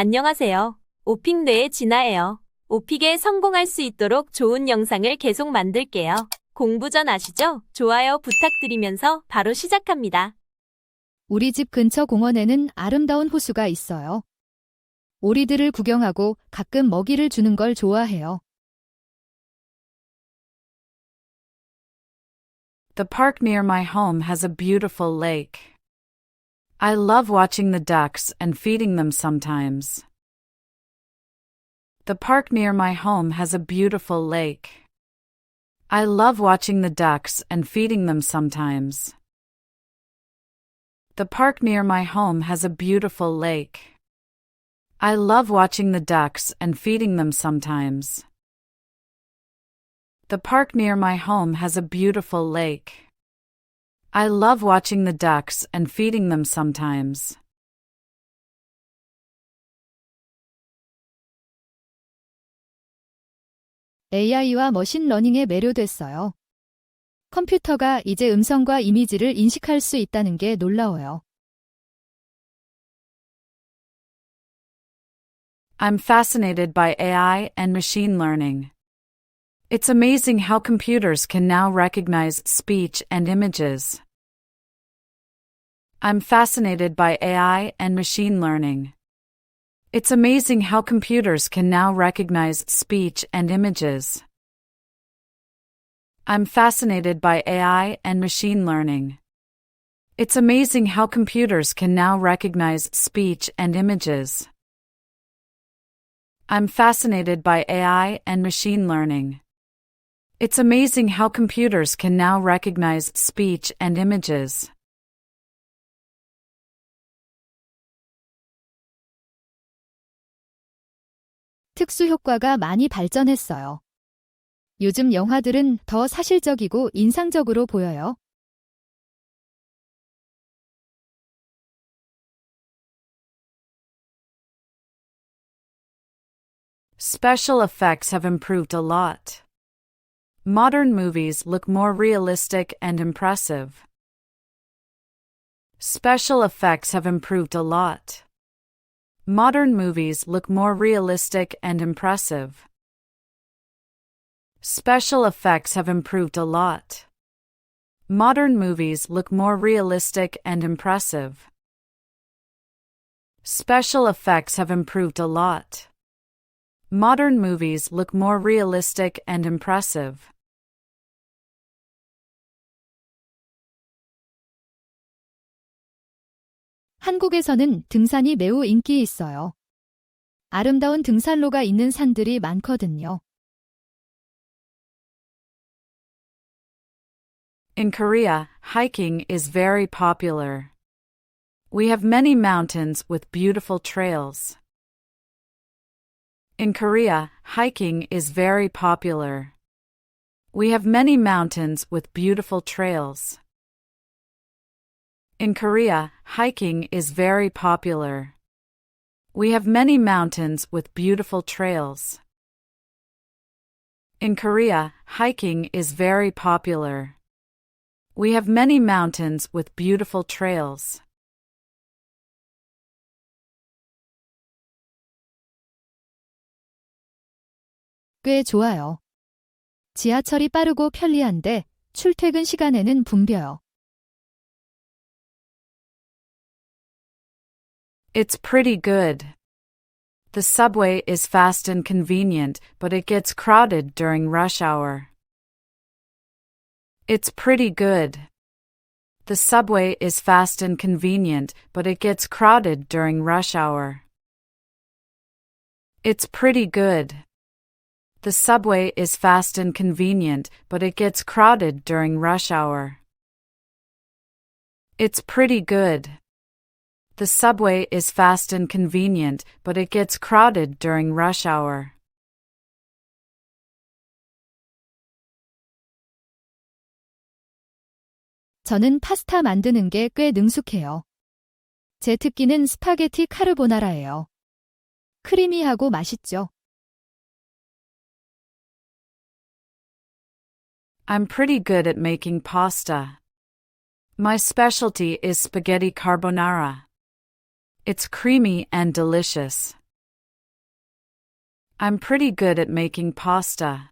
안녕하세요. 오픽뇌의 진아예요. 오픽에 성공할 수 있도록 좋은 영상을 계속 만들게요. 공부 전 아시죠? 좋아요 부탁드리면서 바로 시작합니다. 우리 집 근처 공원에는 아름다운 호수가 있어요. 오리들을 구경하고 가끔 먹이를 주는 걸 좋아해요. The park near my home has a beautiful lake. I love watching the ducks and feeding them sometimes. The park near my home has a beautiful lake. I love watching the ducks and feeding them sometimes. The park near my home has a beautiful lake. I love watching the ducks and feeding them sometimes. The park near my home has a beautiful lake. I love watching the ducks and feeding them sometimes. AI와 머신러닝에 매료됐어요. 컴퓨터가 이제 음성과 이미지를 인식할 수 있다는 게 놀라워요. I'm fascinated by AI and machine learning. It's amazing how computers can now recognize speech and images. I'm fascinated by AI and machine learning. It's amazing how computers can now recognize speech and images. I'm fascinated by AI and machine learning. It's amazing how computers can now recognize speech and images. I'm fascinated by AI and machine learning. It's amazing how computers can now recognize speech and images. 특수 효과가 많이 발전했어요. 요즘 영화들은 더 사실적이고 인상적으로 보여요. Special effects have improved a lot. Modern movies look more realistic and impressive. Special effects have improved a lot. Modern movies look more realistic and impressive. Special effects have improved a lot. Modern movies look more realistic and impressive. Special effects have improved a lot. Modern movies look more realistic and impressive. 한국에서는 등산이 매우 인기 있어요. 아름다운 등산로가 있는 산들이 많거든요. In Korea, hiking is very popular. We have many mountains with beautiful trails. In Korea, hiking is very popular. We have many mountains with beautiful trails. In Korea, hiking is very popular. We have many mountains with beautiful trails. In Korea, hiking is very popular. We have many mountains with beautiful trails. 꽤 좋아요. 지하철이 빠르고 편리한데 출퇴근 시간에는 붐벼요. It's pretty good. The subway is fast and convenient, but it gets crowded during rush hour. It's pretty good. The subway is fast and convenient, but it gets crowded during rush hour. It's pretty good. The subway is fast and convenient, but it gets crowded during rush hour. It's pretty good. The subway is fast and convenient, but it gets crowded during rush hour. 저는 파스타 만드는 게 꽤 능숙해요. 제 특기는 스파게티 카르보나라예요. 크리미하고 맛있죠. I'm pretty good at making pasta. My specialty is spaghetti carbonara. It's creamy and delicious. I'm pretty good at making pasta.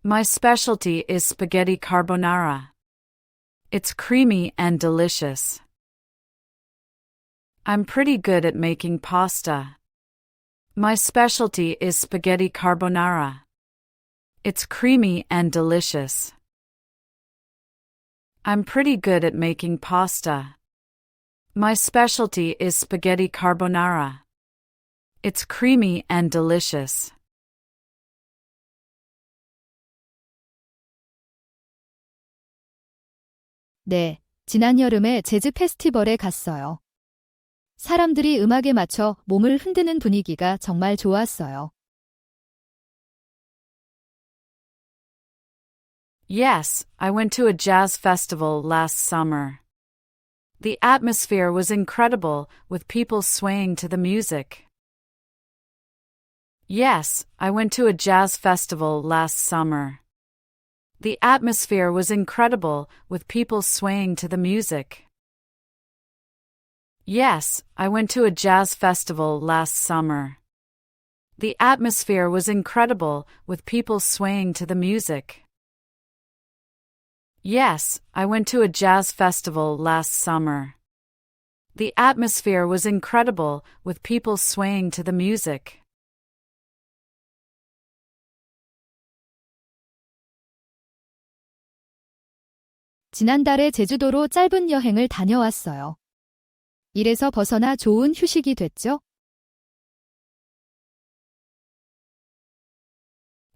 My specialty is spaghetti carbonara. It's creamy and delicious. I'm pretty good at making pasta. My specialty is spaghetti carbonara. It's creamy and delicious. I'm pretty good at making pasta. My specialty is spaghetti carbonara. It's creamy and delicious. 네, 지난 여름에 재즈 페스티벌에 갔어요. 사람들이 음악에 맞춰 몸을 흔드는 분위기가 정말 좋았어요. Yes, I went to a jazz festival last summer. The atmosphere was incredible, with people swaying to the music. Yes, I went to a jazz festival last summer. The atmosphere was incredible, with people swaying to the music. Yes, I went to a jazz festival last summer. The atmosphere was incredible, with people swaying to the music. Yes, I went to a jazz festival last summer. The atmosphere was incredible, with people swaying to the music. 지난달에 제주도로 짧은 여행을 다녀왔어요. 일에서 벗어나 좋은 휴식이 됐죠?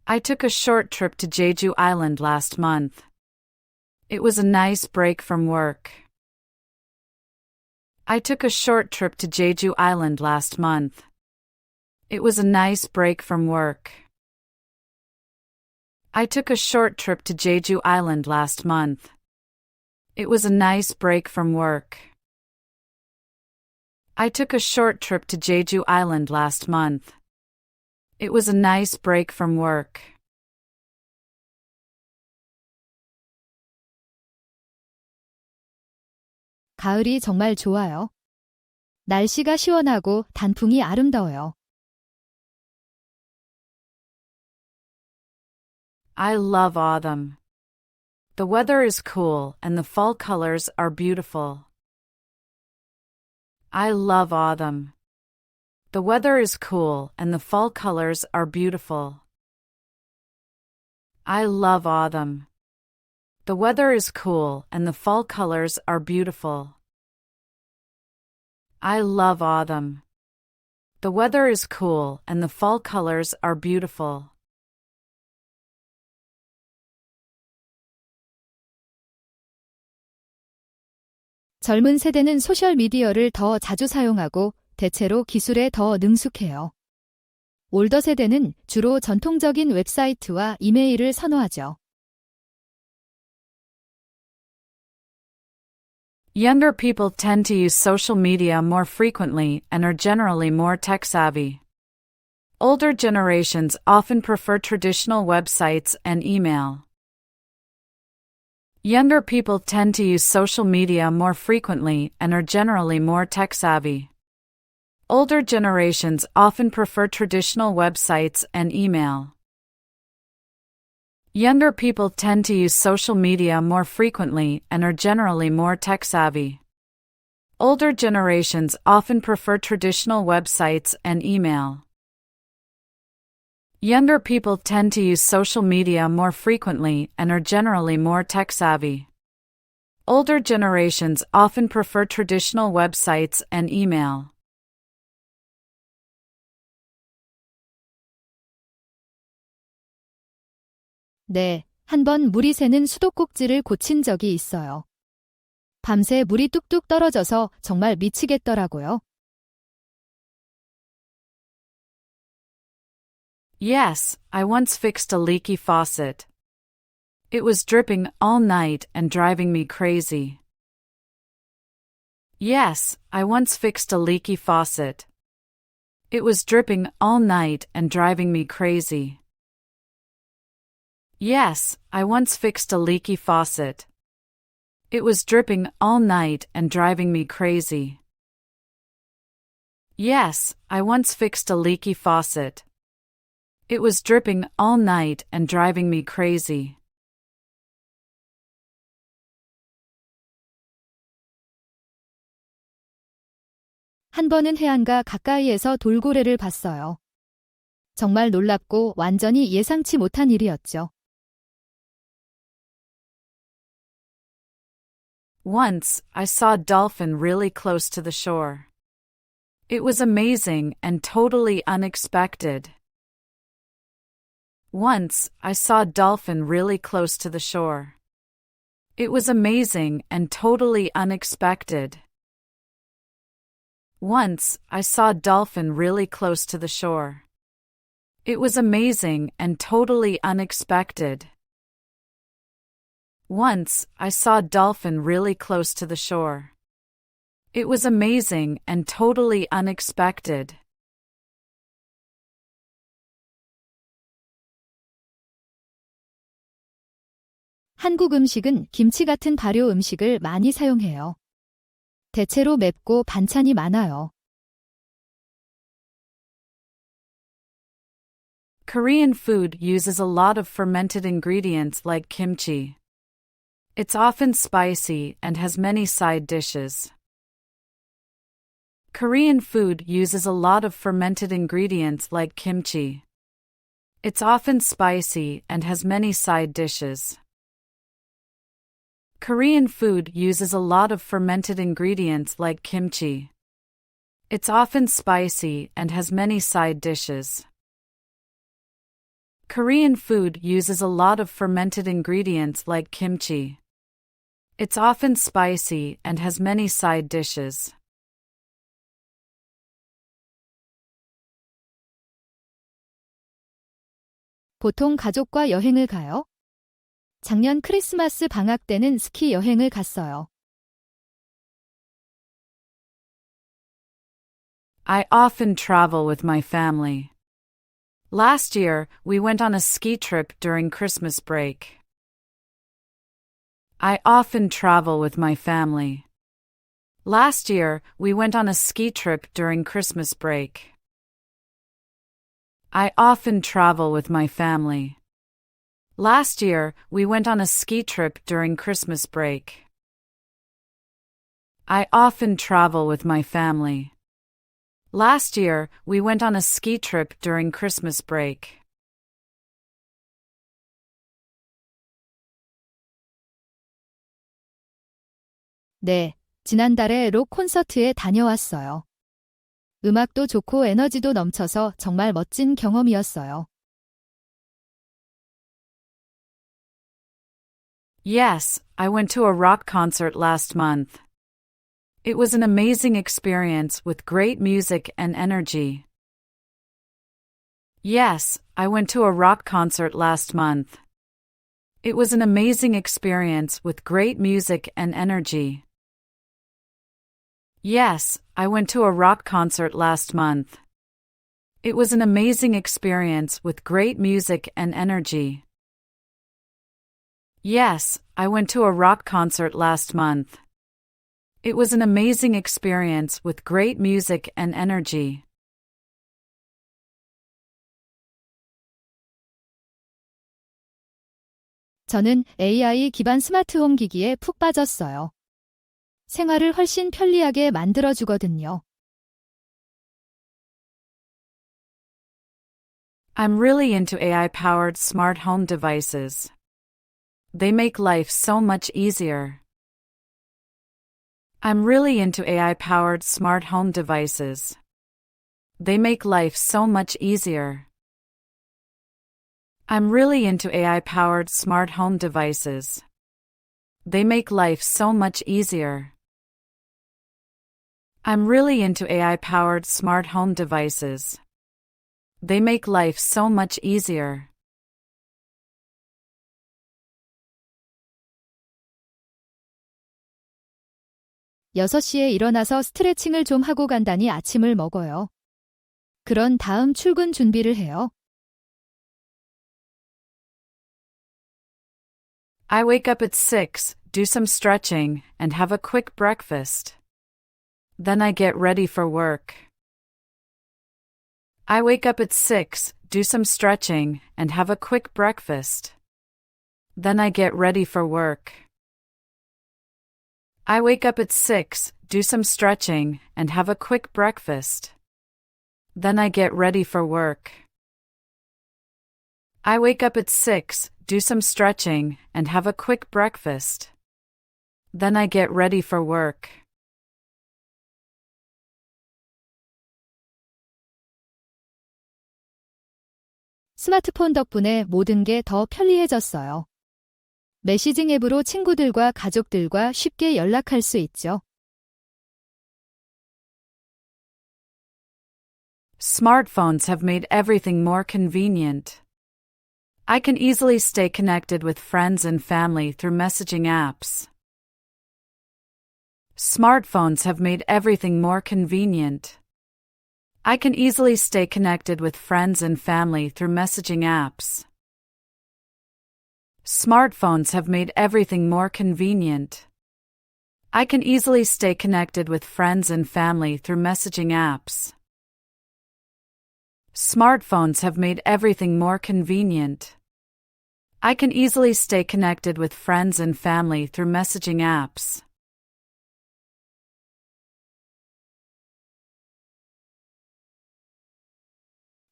I took a short trip to Jeju Island last month. It was a nice break from work. I took a short trip to Jeju Island last month. It was a nice break from work. I took a short trip to Jeju Island last month. It was a nice break from work. I took a short trip to Jeju Island last month. It was a nice break from work. 가을이 정말 좋아요. 날씨가 시원하고 단풍이 아름다워요. I love autumn. The weather is cool and the fall colors are beautiful. I love autumn. The weather is cool and the fall colors are beautiful. I love autumn. The weather is cool and the fall colors are beautiful. I love autumn. The weather is cool and the fall colors are beautiful. 젊은 세대는 소셜미디어를 더 자주 사용하고 대체로 기술에 더 능숙해요. 올더 세대는 주로 전통적인 웹사이트와 이메일을 선호하죠. Younger people tend to use social media more frequently and are generally more tech-savvy. Older generations often prefer traditional websites and email. Younger people tend to use social media more frequently and are generally more tech-savvy. Older generations often prefer traditional websites and email. Younger people tend to use social media more frequently and are generally more tech-savvy. Older generations often prefer traditional websites and email. Younger people tend to use social media more frequently and are generally more tech-savvy. Older generations often prefer traditional websites and email. 네, 한번 물이 새는 수도꼭지를 고친 적이 있어요. 밤새 물이 뚝뚝 떨어져서 정말 미치겠더라고요. Yes, I once fixed a leaky faucet. It was dripping all night and driving me crazy. Yes, I once fixed a leaky faucet. It was dripping all night and driving me crazy. Yes, I once fixed a leaky faucet. It was dripping all night and driving me crazy. Yes, I once fixed a leaky faucet. It was dripping all night and driving me crazy. 한 번은 해안가 가까이에서 돌고래를 봤어요. 정말 놀랍고 완전히 예상치 못한 일이었죠. Once, I saw a dolphin really close to the shore. It was amazing and totally unexpected. Once, I saw a dolphin really close to the shore. It was amazing and totally unexpected. Once, I saw a dolphin really close to the shore. It was amazing and totally unexpected. Once, I saw a dolphin really close to the shore. It was amazing and totally unexpected. 한국 음식은 김치 같은 발효 음식을 많이 사용해요. 대체로 맵고 반찬이 많아요. Korean food uses a lot of fermented ingredients like kimchi. It's often spicy and has many side dishes. Korean food uses a lot of fermented ingredients like kimchi. It's often spicy and has many side dishes. Korean food uses a lot of fermented ingredients like kimchi. It's often spicy and has many side dishes. Korean food uses a lot of fermented ingredients like kimchi. It's often spicy and has many side dishes. 보통 가족과 여행을 가요? 작년 크리스마스 방학 때는 스키 여행을 갔어요. I often travel with my family. Last year, we went on a ski trip during Christmas break. I often travel with my family. Last year, we went on a ski trip during Christmas break. I often travel with my family. Last year, we went on a ski trip during Christmas break. I often travel with my family. Last year, we went on a ski trip during Christmas break. 네, 지난달에 록 콘서트에 다녀왔어요. 음악도 좋고 에너지도 넘쳐서 정말 멋진 경험이었어요. Yes, I went to a rock concert last month. It was an amazing experience with great music and energy. Yes, I went to a rock concert last month. It was an amazing experience with great music and energy. Yes, I went to a rock concert last month. It was an amazing experience with great music and energy. Yes, I went to a rock concert last month. It was an amazing experience with great music and energy. 저는 AI 기반 스마트홈 기기에 푹 빠졌어요. 생활을 훨씬 편리하게 만들어주거든요. I'm really into AI-powered smart home devices. They make life so much easier. I'm really into AI-powered smart home devices. They make life so much easier. I'm really into AI-powered smart home devices. They make life so much easier. I'm really into AI-powered smart home devices. They make life so much easier. 여섯 시에 일어나서 스트레칭을 좀 하고 간다니 아침을 먹어요. 그런 다음 출근 준비를 해요. I wake up at 6, do some stretching, and have a quick breakfast. Then I get ready for work. I wake up at 6, do some stretching, and have a quick breakfast. Then I get ready for work. I wake up at 6, do some stretching, and have a quick breakfast. Then I get ready for work. I wake up at 6, do some stretching, and have a quick breakfast. Then I get ready for work. 스마트폰 덕분에 모든 게 더 편리해졌어요. 메시징 앱으로 친구들과 가족들과 쉽게 연락할 수 있죠. Smartphones have made everything more convenient. I can easily stay connected with friends and family through messaging apps. Smartphones have made everything more convenient. I can easily stay connected with friends and family through messaging apps. Smartphones have made everything more convenient. I can easily stay connected with friends and family through messaging apps. Smartphones have made everything more convenient. I can easily stay connected with friends and family through messaging apps.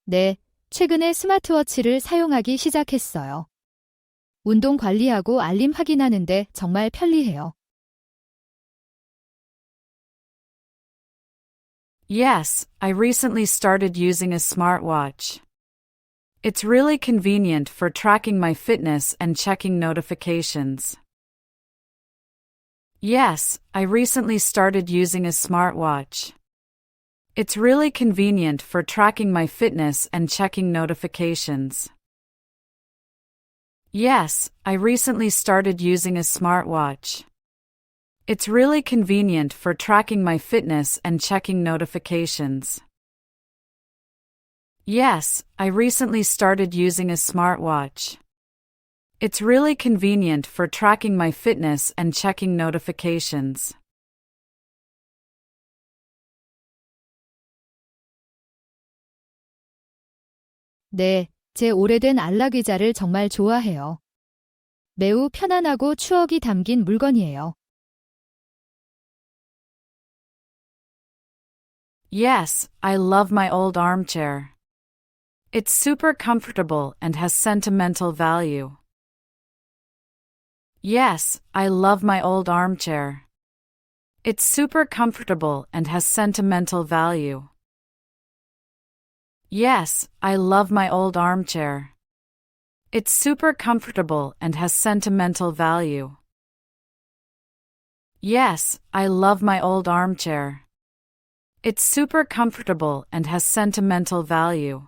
네, 최근에 스마트워치를 사용하기 시작했어요. 운동 관리하고 알림 확인하는데 정말 편리해요. Yes, I recently started using a smartwatch. It's really convenient for tracking my fitness and checking notifications. Yes, I recently started using a smartwatch. It's really convenient for tracking my fitness and checking notifications. Yes, I recently started using a smartwatch. It's really convenient for tracking my fitness and checking notifications. Yes, I recently started using a smartwatch. It's really convenient for tracking my fitness and checking notifications. 네, 제 오래된 안락의자를 정말 좋아해요. 매우 편안하고 추억이 담긴 물건이에요. Yes, I love my old armchair. It's super comfortable and has sentimental value. Yes, I love my old armchair. It's super comfortable and has sentimental value. Yes, I love my old armchair. It's super comfortable and has sentimental value. Yes, I love my old armchair. It's super comfortable and has sentimental value.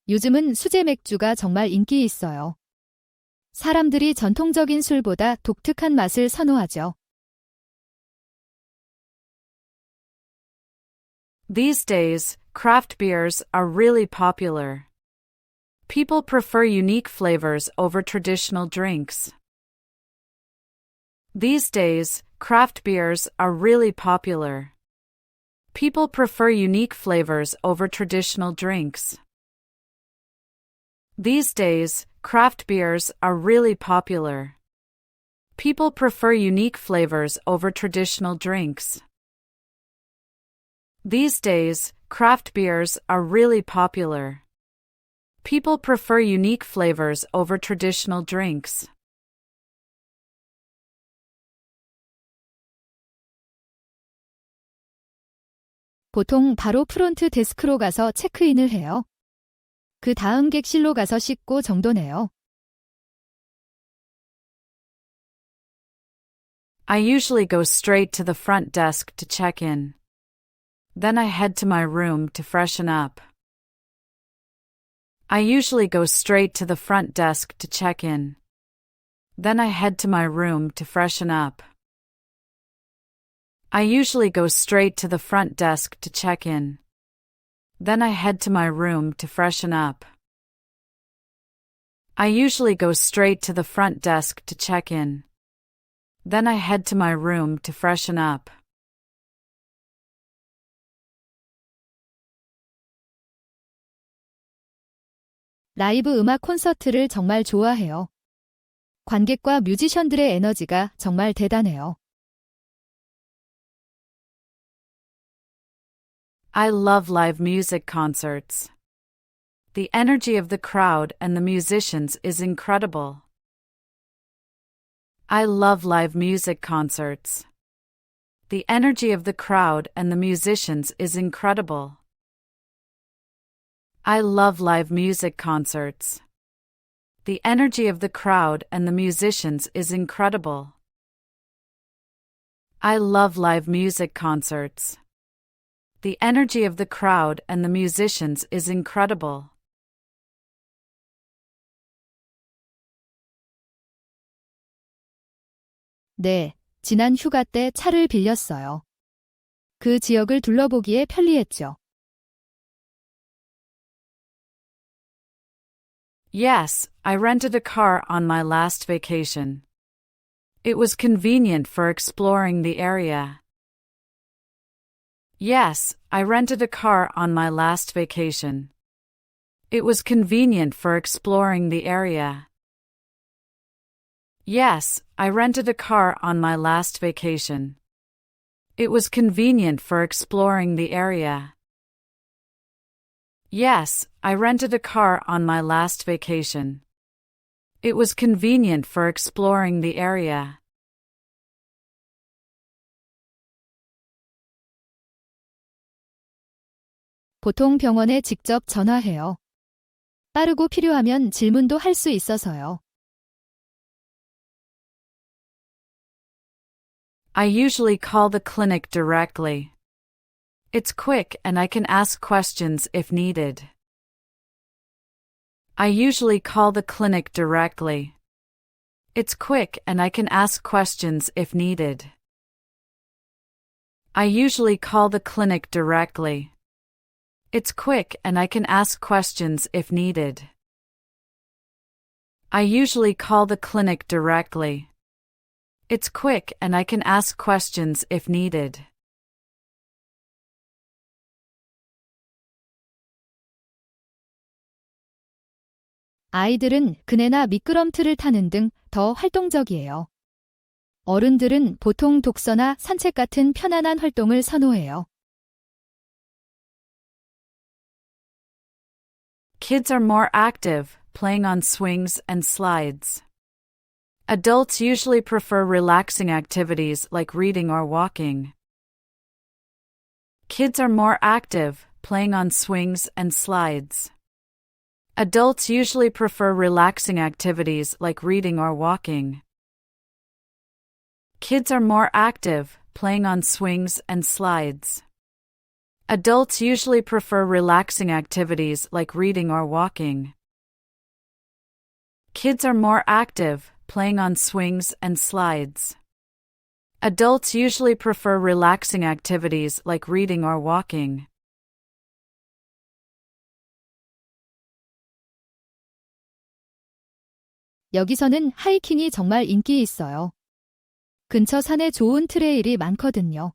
요즘은 수제 맥주가 정말 인기 있어요. 사람들이 전통적인 술보다 독특한 맛을 선호하죠. These days, craft beers are really popular. People prefer unique flavors over traditional drinks. These days, craft beers are really popular. People prefer unique flavors over traditional drinks. These days, craft beers are really popular. People prefer unique flavors over traditional drinks. These days, craft beers are really popular. People prefer unique flavors over traditional drinks. 보통 바로 프론트 데스크로 가서 체크인을 해요. 그 다음 객실로 가서 씻고 정돈해요. I usually go straight to the front desk to check in. Then I head to my room to freshen up. I usually go straight to the front desk to check in. Then I head to my room to freshen up. I usually go straight to the front desk to check in. Then I head to my room to freshen up. I usually go straight to the front desk to check in. Then I head to my room to freshen up. 라이브 음악 콘서트를 정말 좋아해요. 관객과 뮤지션들의 에너지가 정말 대단해요. I love live music concerts. The energy of the crowd and the musicians is incredible. I love live music concerts. The energy of the crowd and the musicians is incredible. I love live music concerts. The energy of the crowd and the musicians is incredible. I love live music concerts. The energy of the crowd and the musicians is incredible. 네, 지난 휴가 때 차를 빌렸어요. 그 지역을 둘러보기에 편리했죠. Yes, I rented a car on my last vacation. It was convenient for exploring the area. Yes, I rented a car on my last vacation. It was convenient for exploring the area. Yes, I rented a car on my last vacation. It was convenient for exploring the area. Yes, I rented a car on my last vacation. It was convenient for exploring the area. 보통 병원에 직접 전화해요. 빠르고 필요하면 질문도 할 수 있어서요. I usually call the clinic directly. It's quick and I can ask questions if needed. I usually call the clinic directly. It's quick and I can ask questions if needed. I usually call the clinic directly. It's quick and I can ask questions if needed. I usually call the clinic directly. It's quick and I can ask questions if needed. 아이들은 그네나 미끄럼틀을 타는 등 더 활동적이에요. 어른들은 보통 독서나 산책 같은 편안한 활동을 선호해요. Kids are more active, playing on swings and slides. Adults usually prefer relaxing activities like reading or walking. Kids are more active, playing on swings and slides. Adults usually prefer relaxing activities like reading or walking. Kids are more active, playing on swings and slides. Adults usually prefer relaxing activities like reading or walking. Kids are more active, playing on swings and slides. Adults usually prefer relaxing activities like reading or walking. 여기서는 하이킹이 정말 인기 있어요. 근처 산에 좋은 트레일이 많거든요.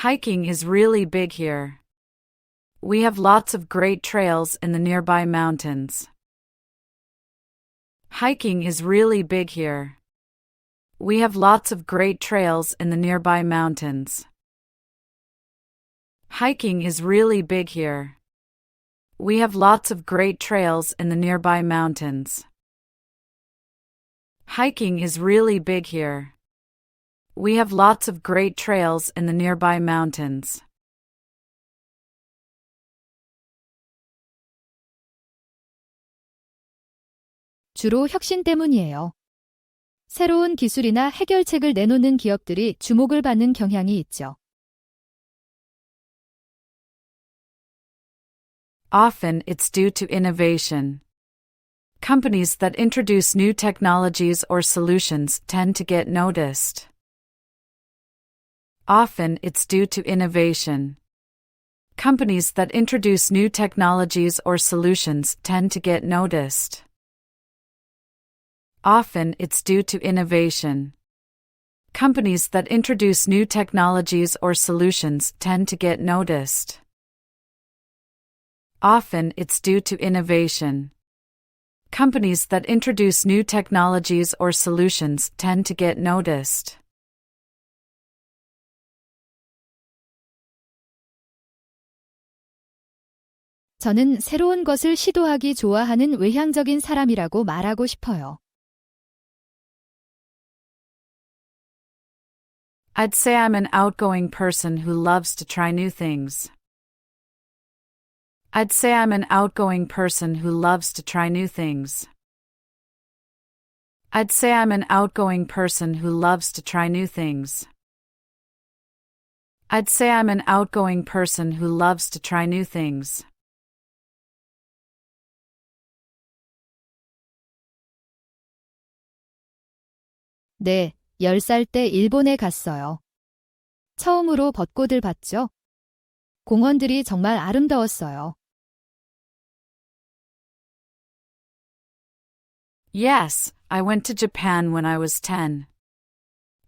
Hiking is really big here. We have lots of great trails in the nearby mountains. Hiking is really big here. We have lots of great trails in the nearby mountains. Hiking is really big here. We have lots of great trails in the nearby mountains. Hiking is really big here. We have lots of great trails in the nearby mountains. 주로 혁신 때문이에요. 새로운 기술이나 해결책을 내놓는 기업들이 주목을 받는 경향이 있죠. Often it's due to innovation. Companies that introduce new technologies or solutions tend to get noticed. Often it's due to innovation. Companies that introduce new technologies or solutions tend to get noticed. Often it's due to innovation. Companies that introduce new technologies or solutions tend to get noticed. Often it's due to innovation. Companies that introduce new technologies or solutions tend to get noticed. 저는 새로운 것을 시도하기 좋아하는 외향적인 사람이라고 말하고 싶어요. I'd say I'm an outgoing person who loves to try new things. I'd say I'm an outgoing person who loves to try new things. I'd say I'm an outgoing person who loves to try new things. I'd say I'm an outgoing person who loves to try new things. 네, 10살 때 일본에 갔어요. 처음으로 벚꽃을 봤죠. 공원들이 정말 아름다웠어요. Yes, I went to Japan when I was 10.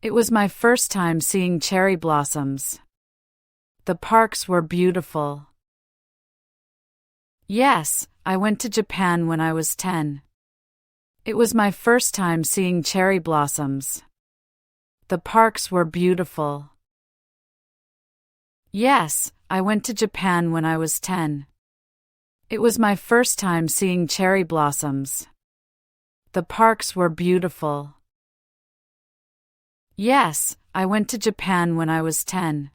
It was my first time seeing cherry blossoms. The parks were beautiful. Yes, I went to Japan when I was 10. It was my first time seeing cherry blossoms. The parks were beautiful. Yes, I went to Japan when I was 10. It was my first time seeing cherry blossoms. The parks were beautiful. Yes, I went to Japan when I was 10.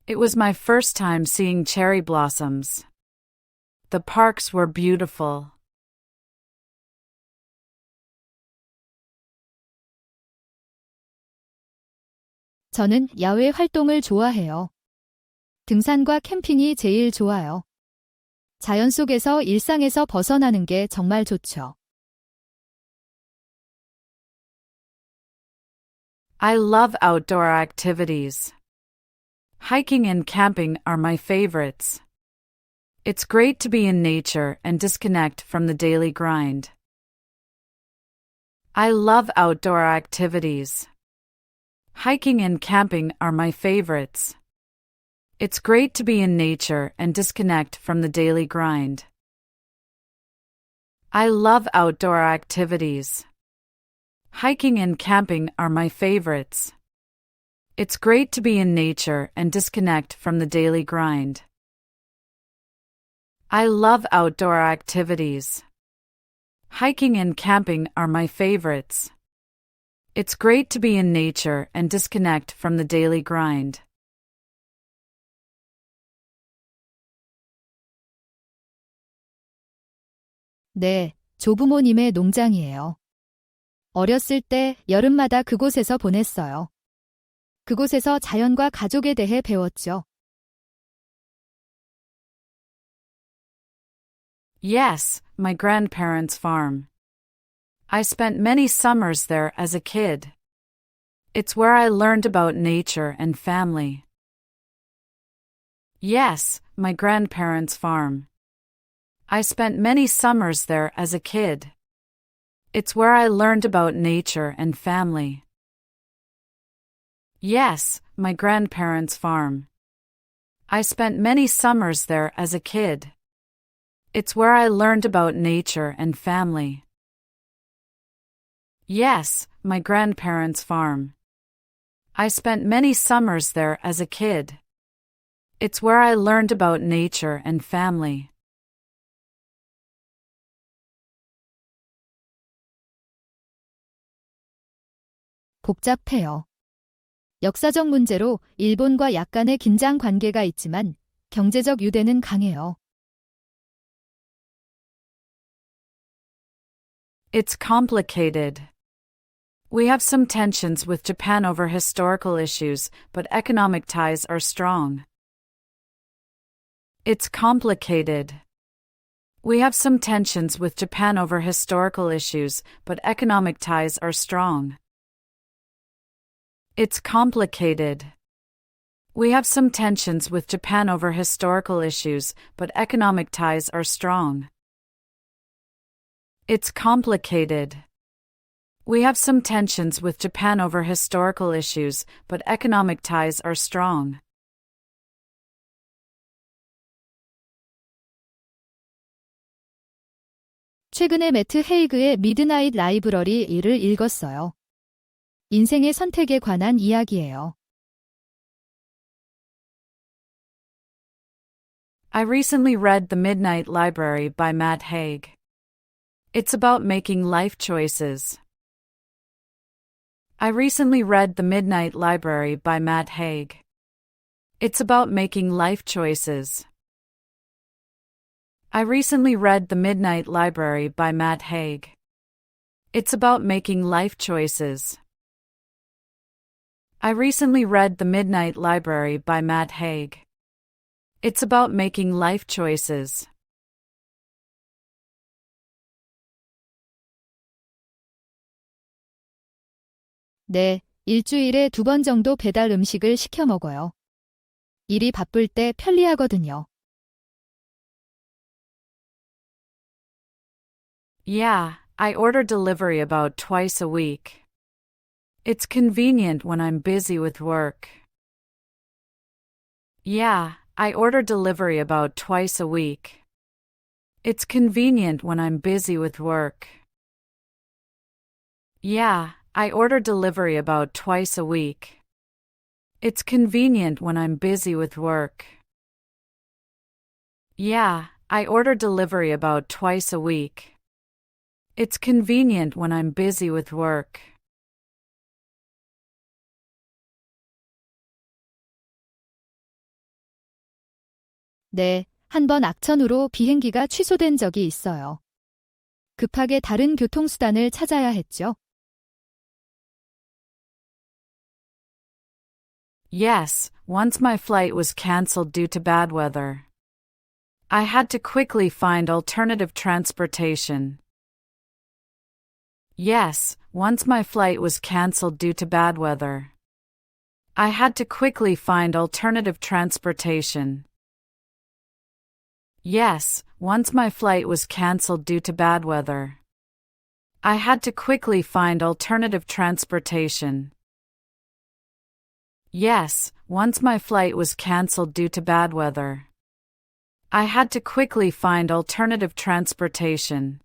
It was my first time seeing cherry blossoms. The parks were beautiful. 저는 야외 활동을 좋아해요. 등산과 캠핑이 제일 좋아요. 자연 속에서 일상에서 벗어나는 게 정말 좋죠. I love outdoor activities. Hiking and camping are my favorites. It's great to be in nature and disconnect from the daily grind. I love outdoor activities. Hiking and camping are my favorites. It's great to be in nature and disconnect from the daily grind. I love outdoor activities. Hiking and camping are my favorites. It's great to be in nature and disconnect from the daily grind. I love outdoor activities. Hiking and camping are my favorites. It's great to be in nature and disconnect from the daily grind. 네, 조부모님의 농장이에요. 어렸을 때 여름마다 그곳에서 보냈어요. 그곳에서 자연과 가족에 대해 배웠죠. Yes, my grandparents' farm. I spent many summers there as a kid. It's where I learned about nature and family. Yes, my grandparents' farm. I spent many summers there as a kid. It's where I learned about nature and family. Yes, my grandparents' farm. I spent many summers there as a kid. It's where I learned about nature and family. Yes, my grandparents' farm. I spent many summers there as a kid. It's where I learned about nature and family. 복잡해요. 역사적 문제로 일본과 약간의 긴장 관계가 있지만 경제적 유대는 강해요. It's complicated. We have some tensions with Japan over historical issues, but economic ties are strong. It's complicated. We have some tensions with Japan over historical issues, but economic ties are strong. It's complicated. We have some tensions with Japan over historical issues, but economic ties are strong. It's complicated. We have some tensions with Japan over historical issues, but economic ties are strong. 최근에 매트 헤이그의 미드나잇 라이브러리 1을 읽었어요. 인생의 선택에 관한 이야기예요. I recently read The Midnight Library by Matt Haig. It's about making life choices. I recently read The Midnight Library by Matt Haig. It's about making life choices. I recently read The Midnight Library by Matt Haig. It's about making life choices. I recently read The Midnight Library by Matt Haig. It's about making life choices. 네, 일주일에 2번 정도 배달 음식을 시켜 먹어요. 일이 바쁠 때 편리하거든요. Yeah, I order delivery about twice a week. It's convenient when I'm busy with work. Yeah, I order delivery about twice a week. It's convenient when I'm busy with work. Yeah, I order delivery about twice a week. It's convenient when I'm busy with work. Yeah, I order delivery about twice a week. It's convenient when I'm busy with work. 네, 한 번 악천후로 비행기가 취소된 적이 있어요. 급하게 다른 교통수단을 찾아야 했죠. Yes, once my flight was canceled due to bad weather. I had to quickly find alternative transportation. Yes, once my flight was canceled due to bad weather. I had to quickly find alternative transportation. Yes, once my flight was canceled due to bad weather. I had to quickly find alternative transportation. Yes, once my flight was canceled due to bad weather. I had to quickly find alternative transportation.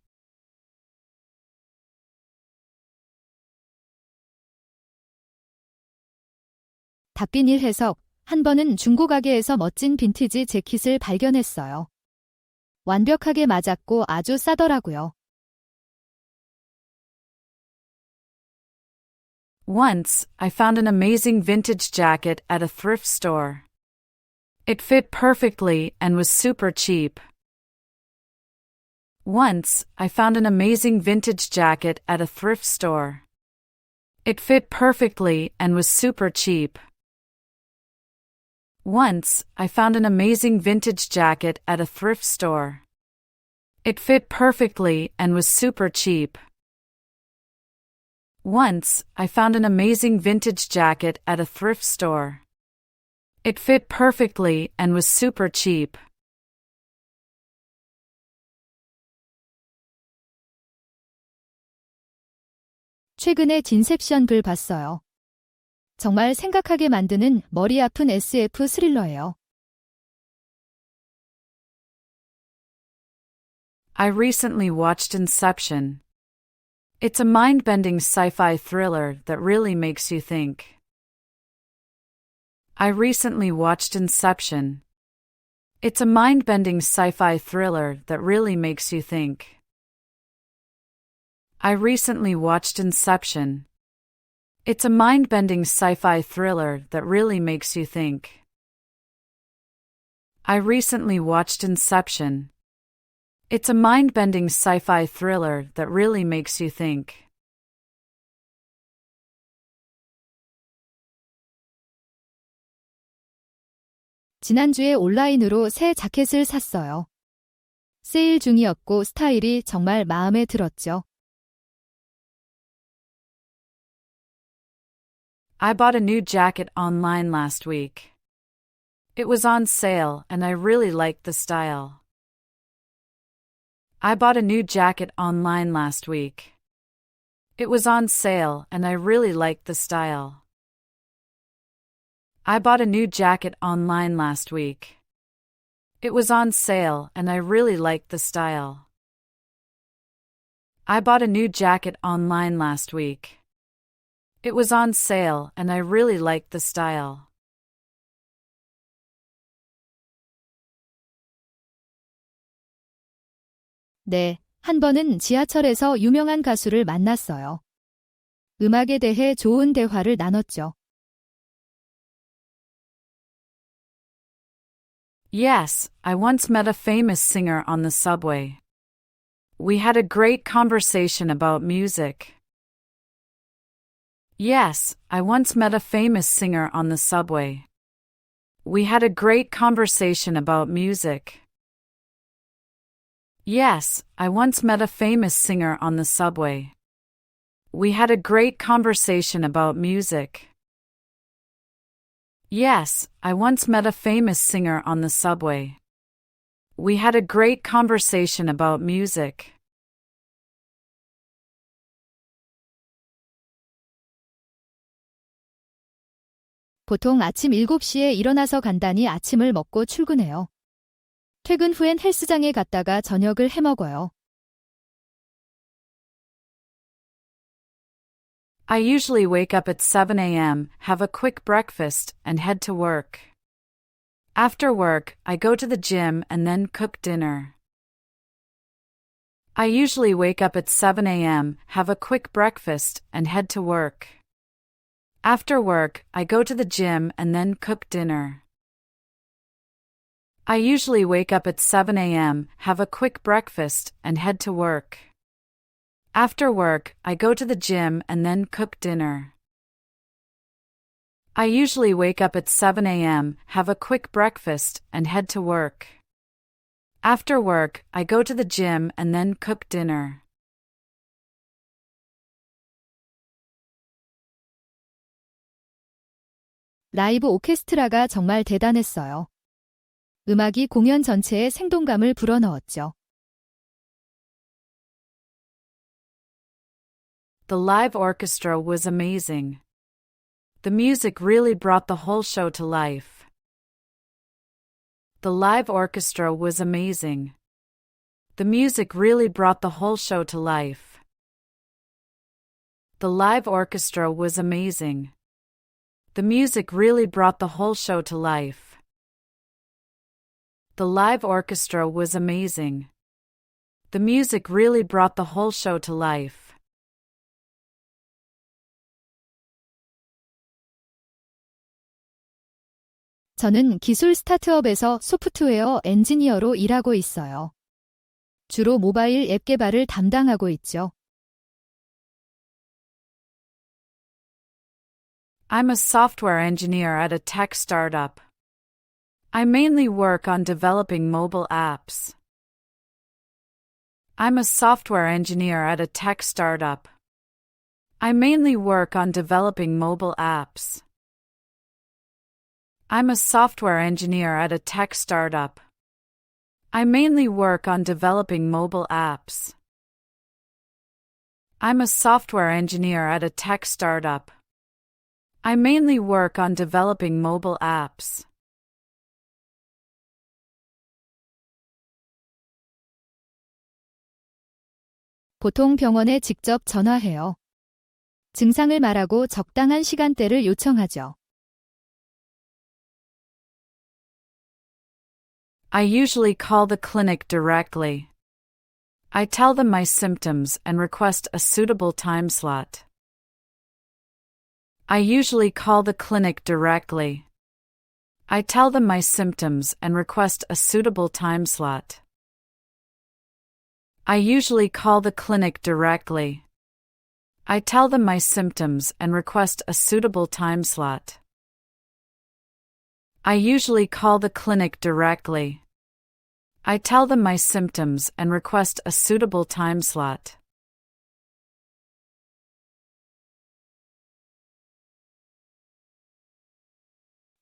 박빈일 해석, 한 번은 중고 가게에서 멋진 빈티지 재킷을 발견했어요. 완벽하게 맞았고 아주 싸더라고요. Once, I found an amazing vintage jacket at a thrift store. It fit perfectly and was super cheap. Once, I found an amazing vintage jacket at a thrift store. It fit perfectly and was super cheap. Once, I found an amazing vintage jacket at a thrift store. It fit perfectly and was super cheap. Once, I found an amazing vintage jacket at a thrift store. It fit perfectly and was super cheap. 최근에 진셉션 글 봤어요. 정말 생각하게 만드는 머리 아픈 SF 스릴러예요. I recently watched Inception. It's a mind-bending sci-fi thriller that really makes you think. I recently watched Inception. It's a mind-bending sci-fi thriller that really makes you think. I recently watched Inception. It's a mind-bending sci-fi thriller that really makes you think. I recently watched Inception. It's a mind-bending sci-fi thriller that really makes you think. 지난주에 온라인으로 새 자켓을 샀어요. 세일 중이었고 스타일이 정말 마음에 들었죠. I bought a new jacket online last week. It was on sale and I really liked the style. I bought a new jacket online last week. It was on sale and I really liked the style. I bought a new jacket online last week. It was on sale and I really liked the style. I bought a new jacket online last week. It was on sale and I really liked the style. 네, 한 번은 지하철에서 유명한 가수를 만났어요. 음악에 대해 좋은 대화를 나눴죠. Yes, I once met a famous singer on the subway. We had a great conversation about music. Yes, I once met a famous singer on the subway. We had a great conversation about music. Yes, I once met a famous singer on the subway. We had a great conversation about music. Yes, I once met a famous singer on the subway. We had a great conversation about music. 보통 아침 7시에 일어나서 간단히 아침을 먹고 출근해요. 퇴근 후엔 헬스장에 갔다가 저녁을 해먹어요. I usually wake up at 7 a.m., have a quick breakfast, and head to work. After work, I go to the gym and then cook dinner. I usually wake up at 7 a.m., have a quick breakfast, and head to work. After work, I go to the gym and then cook dinner. I usually wake up at 7 a.m., have a quick breakfast, and head to work. After work, I go to the gym and then cook dinner. I usually wake up at 7 a.m., have a quick breakfast, and head to work. After work, I go to the gym and then cook dinner. 라이브 오케스트라가 정말 대단했어요. 음악이 공연 전체에 생동감을 불어넣었죠. The live orchestra was amazing. The music really brought the whole show to life. The live orchestra was amazing. The music really brought the whole show to life. The live orchestra was amazing. The music really brought the whole show to life. The live orchestra was amazing. The music really brought the whole show to life. 저는 기술 스타트업에서 소프트웨어 엔지니어로 일하고 있어요. 주로 모바일 앱 개발을 담당하고 있죠. I'm a software engineer at a tech startup. I mainly work on developing mobile apps. I'm a software engineer at a tech startup. I mainly work on developing mobile apps. I'm a software engineer at a tech startup. I mainly work on developing mobile apps. I'm a software engineer at a tech startup. I mainly work on developing mobile apps. 보통 병원에 직접 전화해요. 증상을 말하고 적당한 시간대를 요청하죠. I usually call the clinic directly. I tell them my symptoms and request a suitable time slot. I usually call the clinic directly. I tell them my symptoms and request a suitable time slot. I usually call the clinic directly. I tell them my symptoms and request a suitable time slot. I usually call the clinic directly. I tell them my symptoms and request a suitable time slot.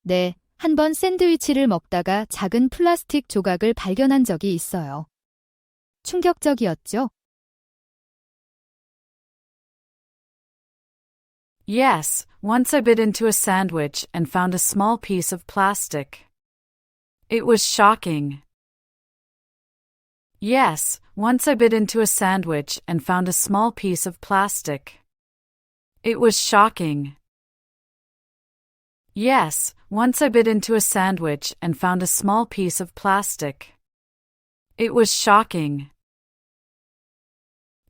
네, 한 번 샌드위치를 먹다가 작은 플라스틱 조각을 발견한 적이 있어요. 충격적이었죠? Yes, once I bit into a sandwich and found a small piece of plastic. It was shocking. Yes, once I bit into a sandwich and found a small piece of plastic. It was shocking. Yes, once I bit into a sandwich and found a small piece of plastic. It was shocking.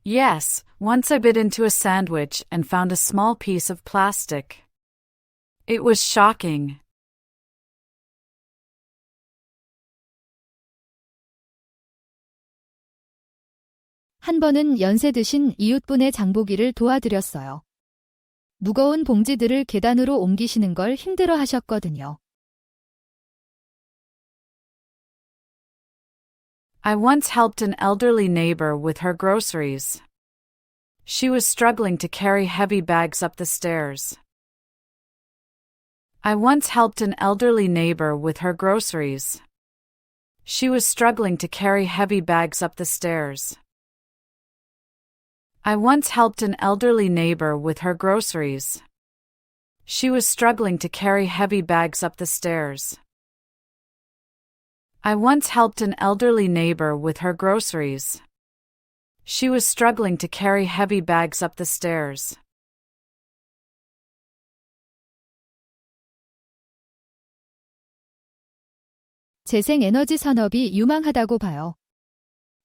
Yes, once I bit into a sandwich and found a small piece of plastic. It was shocking. 한 번은 연세 드신 이웃분의 장보기를 도와드렸어요. 무거운 봉지들을 계단으로 옮기시는 걸 힘들어 하셨거든요. I once helped an elderly neighbor with her groceries. She was struggling to carry heavy bags up the stairs. I once helped an elderly neighbor with her groceries. She was struggling to carry heavy bags up the stairs. I once helped an elderly neighbor with her groceries. She was struggling to carry heavy bags up the stairs. I once helped an elderly neighbor with her groceries. She was struggling to carry heavy bags up the stairs. 재생에너지 산업이 유망하다고 봐요.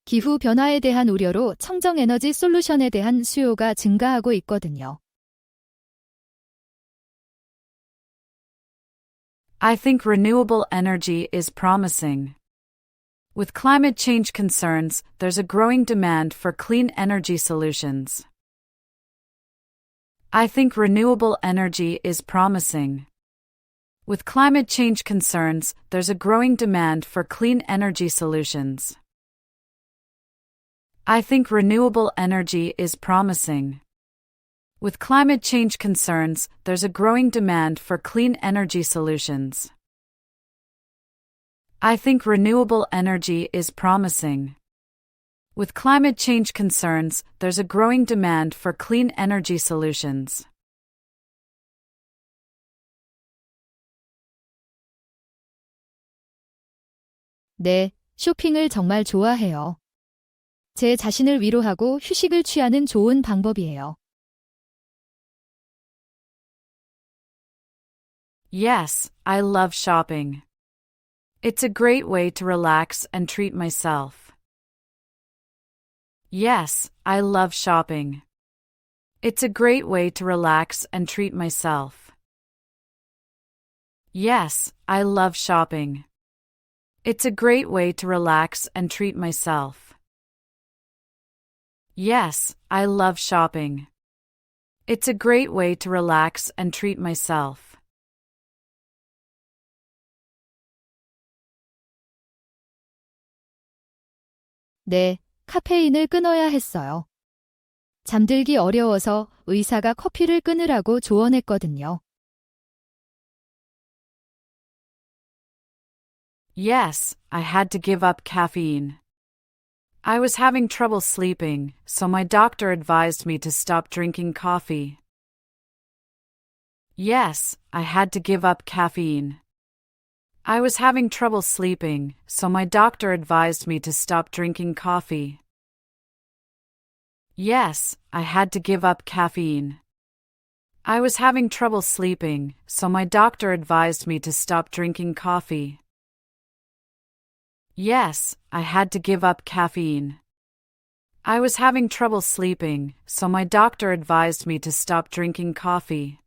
기후 변화에 대한 우려로 청정에너지 솔루션에 대한 수요가 증가하고 있거든요. I think renewable energy is promising. With climate change concerns, there's a growing demand for clean energy solutions. I think renewable energy is promising. With climate change concerns, there's a growing demand for clean energy solutions. I think renewable energy is promising. With climate change concerns, there's a growing demand for clean energy solutions. I think renewable energy is promising. With climate change concerns, there's a growing demand for clean energy solutions. 네, 쇼핑을 정말 좋아해요. 제 자신을 위로하고 휴식을 취하는 좋은 방법이에요. Yes, I love shopping. It's a great way to relax and treat myself. Yes, I love shopping. It's a great way to relax and treat myself. Yes, I love shopping. It's a great way to relax and treat myself. Yes, I love shopping. It's a great way to relax and treat myself. 네, 카페인을 끊어야 했어요. 잠들기 어려워서 의사가 커피를 끊으라고 조언했거든요. Yes, I had to give up caffeine. I was having trouble sleeping, so my doctor advised me to stop drinking coffee. Yes, I had to give up caffeine. I was having trouble sleeping, so my doctor advised me to stop drinking coffee. Yes, I had to give up caffeine. I was having trouble sleeping, so my doctor advised me to stop drinking coffee. Yes, I had to give up caffeine. I was having trouble sleeping, so my doctor advised me to stop drinking coffee.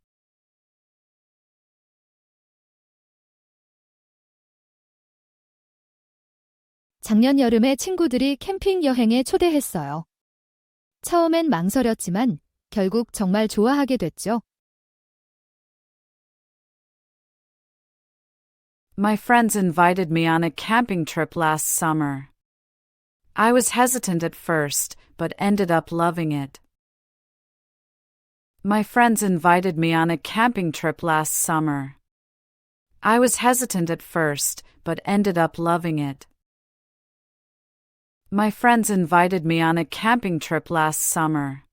작년 여름에 친구들이 캠핑 여행에 초대했어요. 처음엔 망설였지만 결국 정말 좋아하게 됐죠. My friends invited me on a camping trip last summer. I was hesitant at first, but ended up loving it. My friends invited me on a camping trip last summer. I was hesitant at first, but ended up loving it. My friends invited me on a camping trip last summer.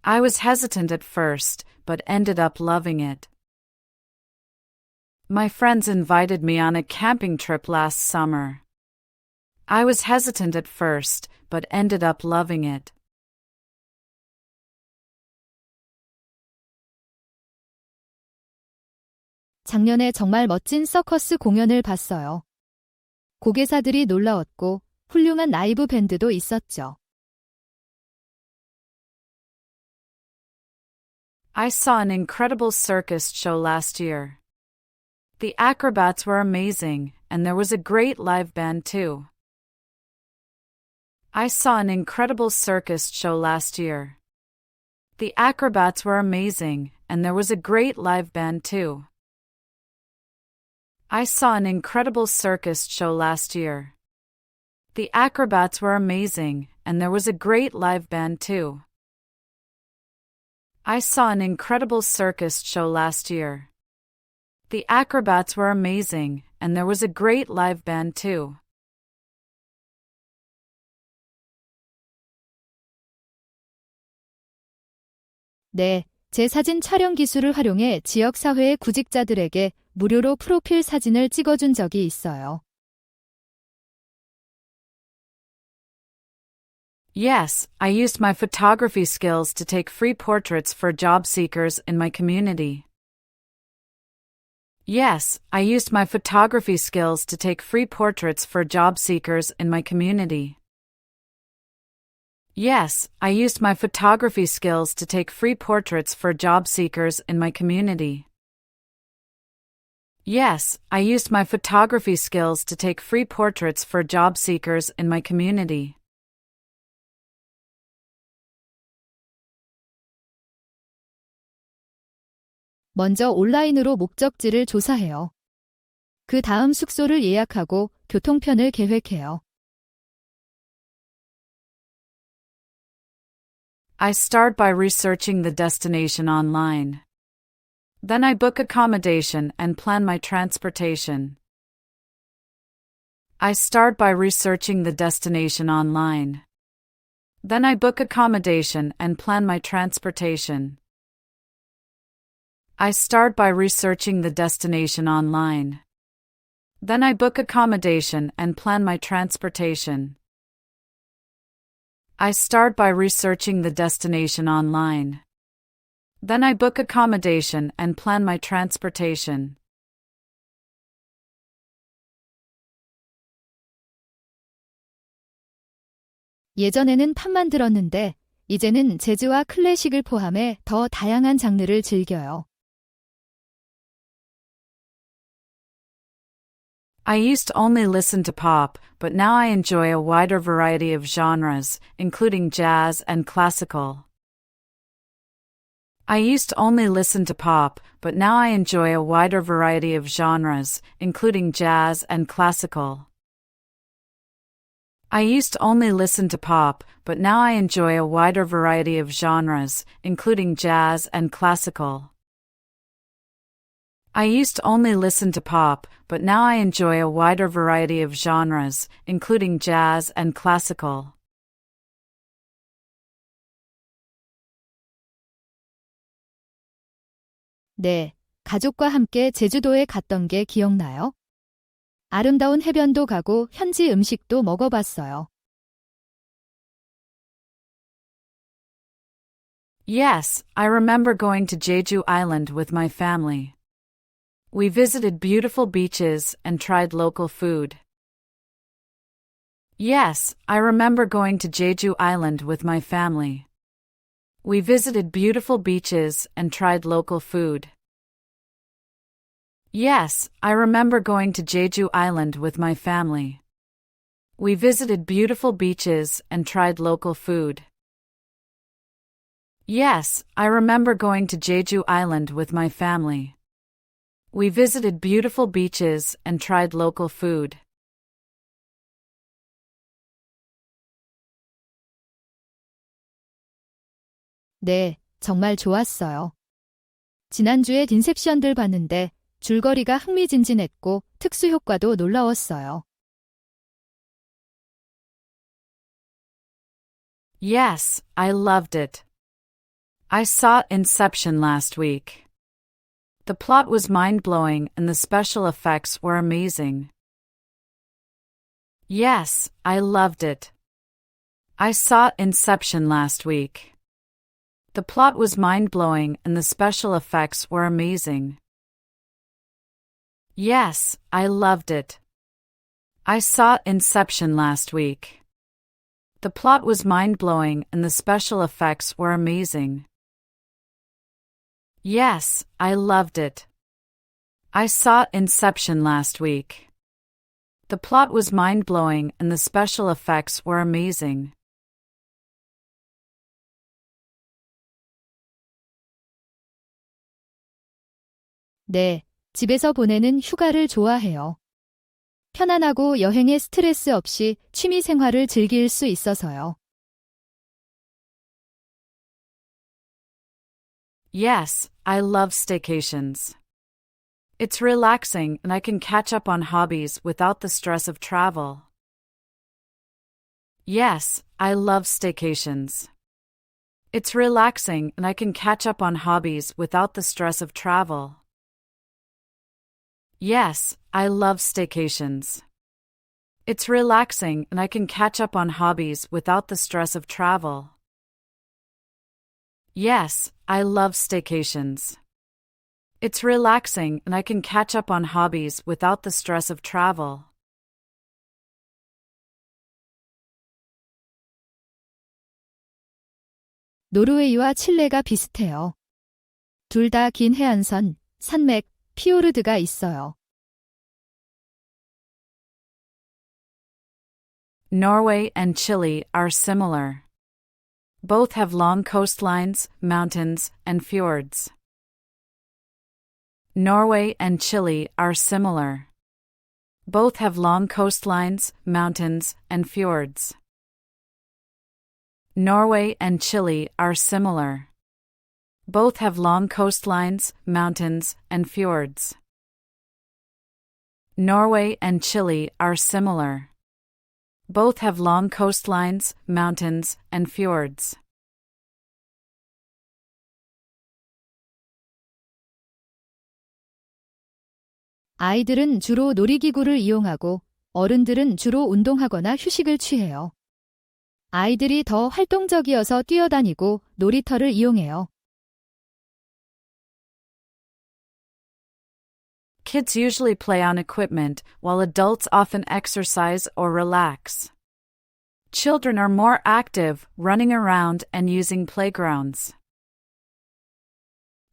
I was hesitant at first, but ended up loving it. My friends invited me on a camping trip last summer. I was hesitant at first, but ended up loving it. 작년에 정말 멋진 서커스 공연을 봤어요. 고개사들이 놀라웠고 훌륭한 라이브 밴드도 있었죠. I saw an incredible circus show last year. The acrobats were amazing, and there was a great live band too. I saw an incredible circus show last year. The acrobats were amazing, and there was a great live band too. I saw an incredible circus show last year. The acrobats were amazing, and there was a great live band too. I saw an incredible circus show last year. The acrobats were amazing, and there was a great live band too. 네, 제 사진 촬영 기술을 활용해 지역사회의 구직자들에게 무료로 프로필 사진을 찍어준 적이 있어요. Yes, I used my photography skills to take free portraits for job seekers in my community. Yes, I used my photography skills to take free portraits for job seekers in my community. Yes, I used my photography skills to take free portraits for job seekers in my community. Yes, I used my photography skills to take free portraits for job seekers in my community. 먼저 온라인으로 목적지를 조사해요. 그 다음 숙소를 예약하고 교통편을 계획해요. I start by researching the destination online. Then I book accommodation and plan my transportation. I start by researching the destination online. Then I book accommodation and plan my transportation. I start by researching the destination online. Then I book accommodation and plan my transportation. I start by researching the destination online. Then I book accommodation and plan my transportation. 예전에는 팝만 들었는데 이제는 재즈와 클래식을 포함해 더 다양한 장르를 즐겨요. I used to only listen to pop, but now I enjoy a wider variety of genres, including jazz and classical. I used to only listen to pop, but now I enjoy a wider variety of genres, including jazz and classical. I used to only listen to pop, but now I enjoy a wider variety of genres, including jazz and classical. I used to only listen to pop, but now I enjoy a wider variety of genres, including jazz and classical. 네, 가족과 함께 제주도에 갔던 게 기억나요? 아름다운 해변도 가고 현지 음식도 먹어봤어요. Yes, I remember going to Jeju Island with my family. We visited beautiful beaches and tried local food. Yes, I remember going to Jeju Island with my family. We visited beautiful beaches and tried local food. Yes, I remember going to Jeju Island with my family. We visited beautiful beaches and tried local food. Yes, I remember going to Jeju Island with my family. We visited beautiful beaches and tried local food. 네, 정말 좋았어요. 지난주에 인셉션들 봤는데 줄거리가 흥미진진했고 특수 효과도 놀라웠어요. Yes, I loved it. I saw Inception last week. The plot was mind-blowing and the special effects were amazing. Yes, I loved it. I saw Inception last week. The plot was mind-blowing and the special effects were amazing. Yes, I loved it. I saw Inception last week. The plot was mind-blowing and the special effects were amazing. Yes, I loved it. I saw Inception last week. The plot was mind-blowing and the special effects were amazing. 네, 집에서 보내는 휴가를 좋아해요. 편안하고 여행에 스트레스 없이 취미 생활을 즐길 수 있어서요. Yes, I love staycations. It's relaxing and I can catch up on hobbies without the stress of travel. Yes, I love staycations. It's relaxing and I can catch up on hobbies without the stress of travel. Yes, I love staycations. It's relaxing and I can catch up on hobbies without the stress of travel. Yes, I love staycations. It's relaxing and I can catch up on hobbies without the stress of travel. 노르웨이와 칠레가 비슷해요. 둘 다 긴 해안선, 산맥, 피오르드가 있어요. Norway and Chile are similar. Both have long coastlines, mountains, and fjords. Norway and Chile are similar. Both have long coastlines, mountains, and fjords. Norway and Chile are similar. Both have long coastlines, mountains, and fjords. Norway and Chile are similar. Both have long coastlines, mountains, and fjords. 아이들은 주로 놀이기구를 이용하고 어른들은 주로 운동하거나 휴식을 취해요. 아이들이 더 활동적이어서 뛰어다니고 놀이터를 이용해요. Kids usually play on equipment, while adults often exercise or relax. Children are more active, running around and using playgrounds.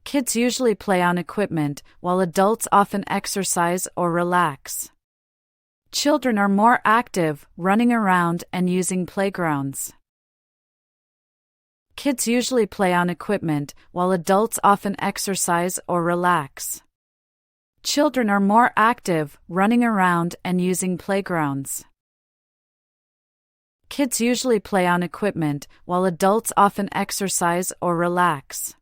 Kids usually play on equipment, while adults often exercise or relax. Children are more active, running around and using playgrounds. Kids usually play on equipment, while adults often exercise or relax. Children are more active, running around and using playgrounds. Kids usually play on equipment, while adults often exercise or relax.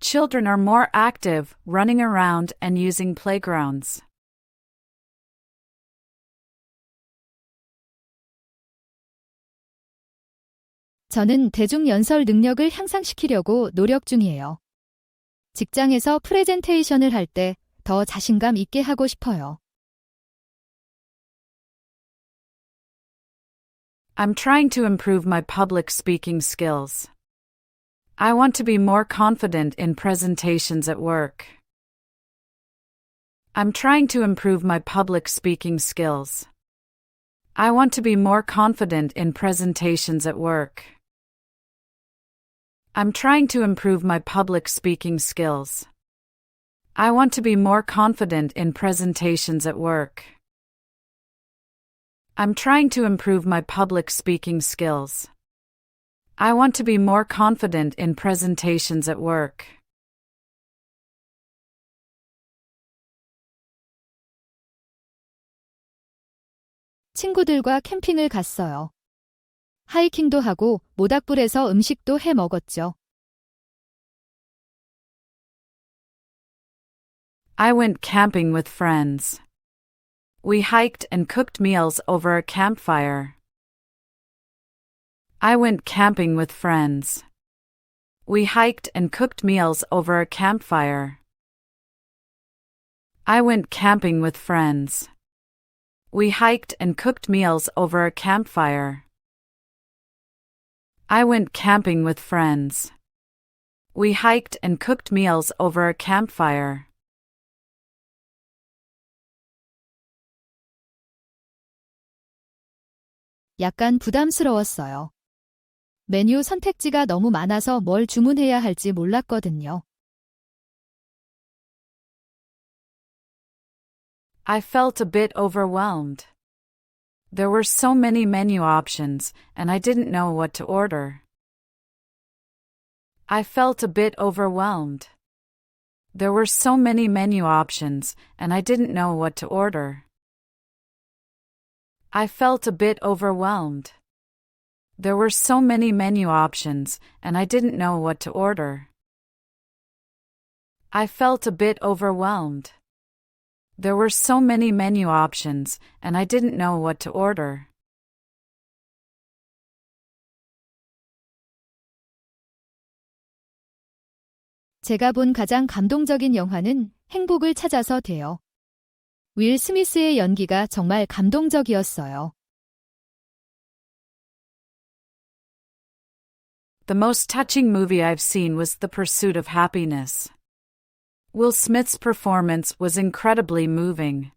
Children are more active, running around and using playgrounds. 저는 대중연설 능력을 향상시키려고 노력 중이에요. 직장에서 프레젠테이션을 할 때 더 자신감 있게 하고 싶어요. I'm trying to improve my public speaking skills. I want to be more confident in presentations at work. I'm trying to improve my public speaking skills. I want to be more confident in presentations at work. I'm trying to improve my public speaking skills. I want to be more confident in presentations at work. I'm trying to improve my public speaking skills. I want to be more confident in presentations at work. 친구들과 캠핑을 갔어요. 하이킹도 하고 모닥불에서 음식도 해 먹었죠. I went camping with friends. We hiked and cooked meals over a campfire. I went camping with friends. We hiked and cooked meals over a campfire. I went camping with friends. We hiked and cooked meals over a campfire. I went camping with friends. We hiked and cooked meals over a campfire. 약간 부담스러웠어요. 메뉴 선택지가 너무 많아서 뭘 주문해야 할지 몰랐거든요. I felt a bit overwhelmed. There were so many menu options, and I didn't know what to order. I felt a bit overwhelmed. There were so many menu options, and I didn't know what to order. I felt a bit overwhelmed. There were so many menu options, and I didn't know what to order. I felt a bit overwhelmed. There were so many menu options, and I didn't know what to order. 제가 본 가장 감동적인 영화는 행복을 찾아서 돼요. 윌 스미스의 연기가 정말 감동적이었어요. The most touching movie I've seen was The Pursuit of Happiness. Will Smith's performance was incredibly moving.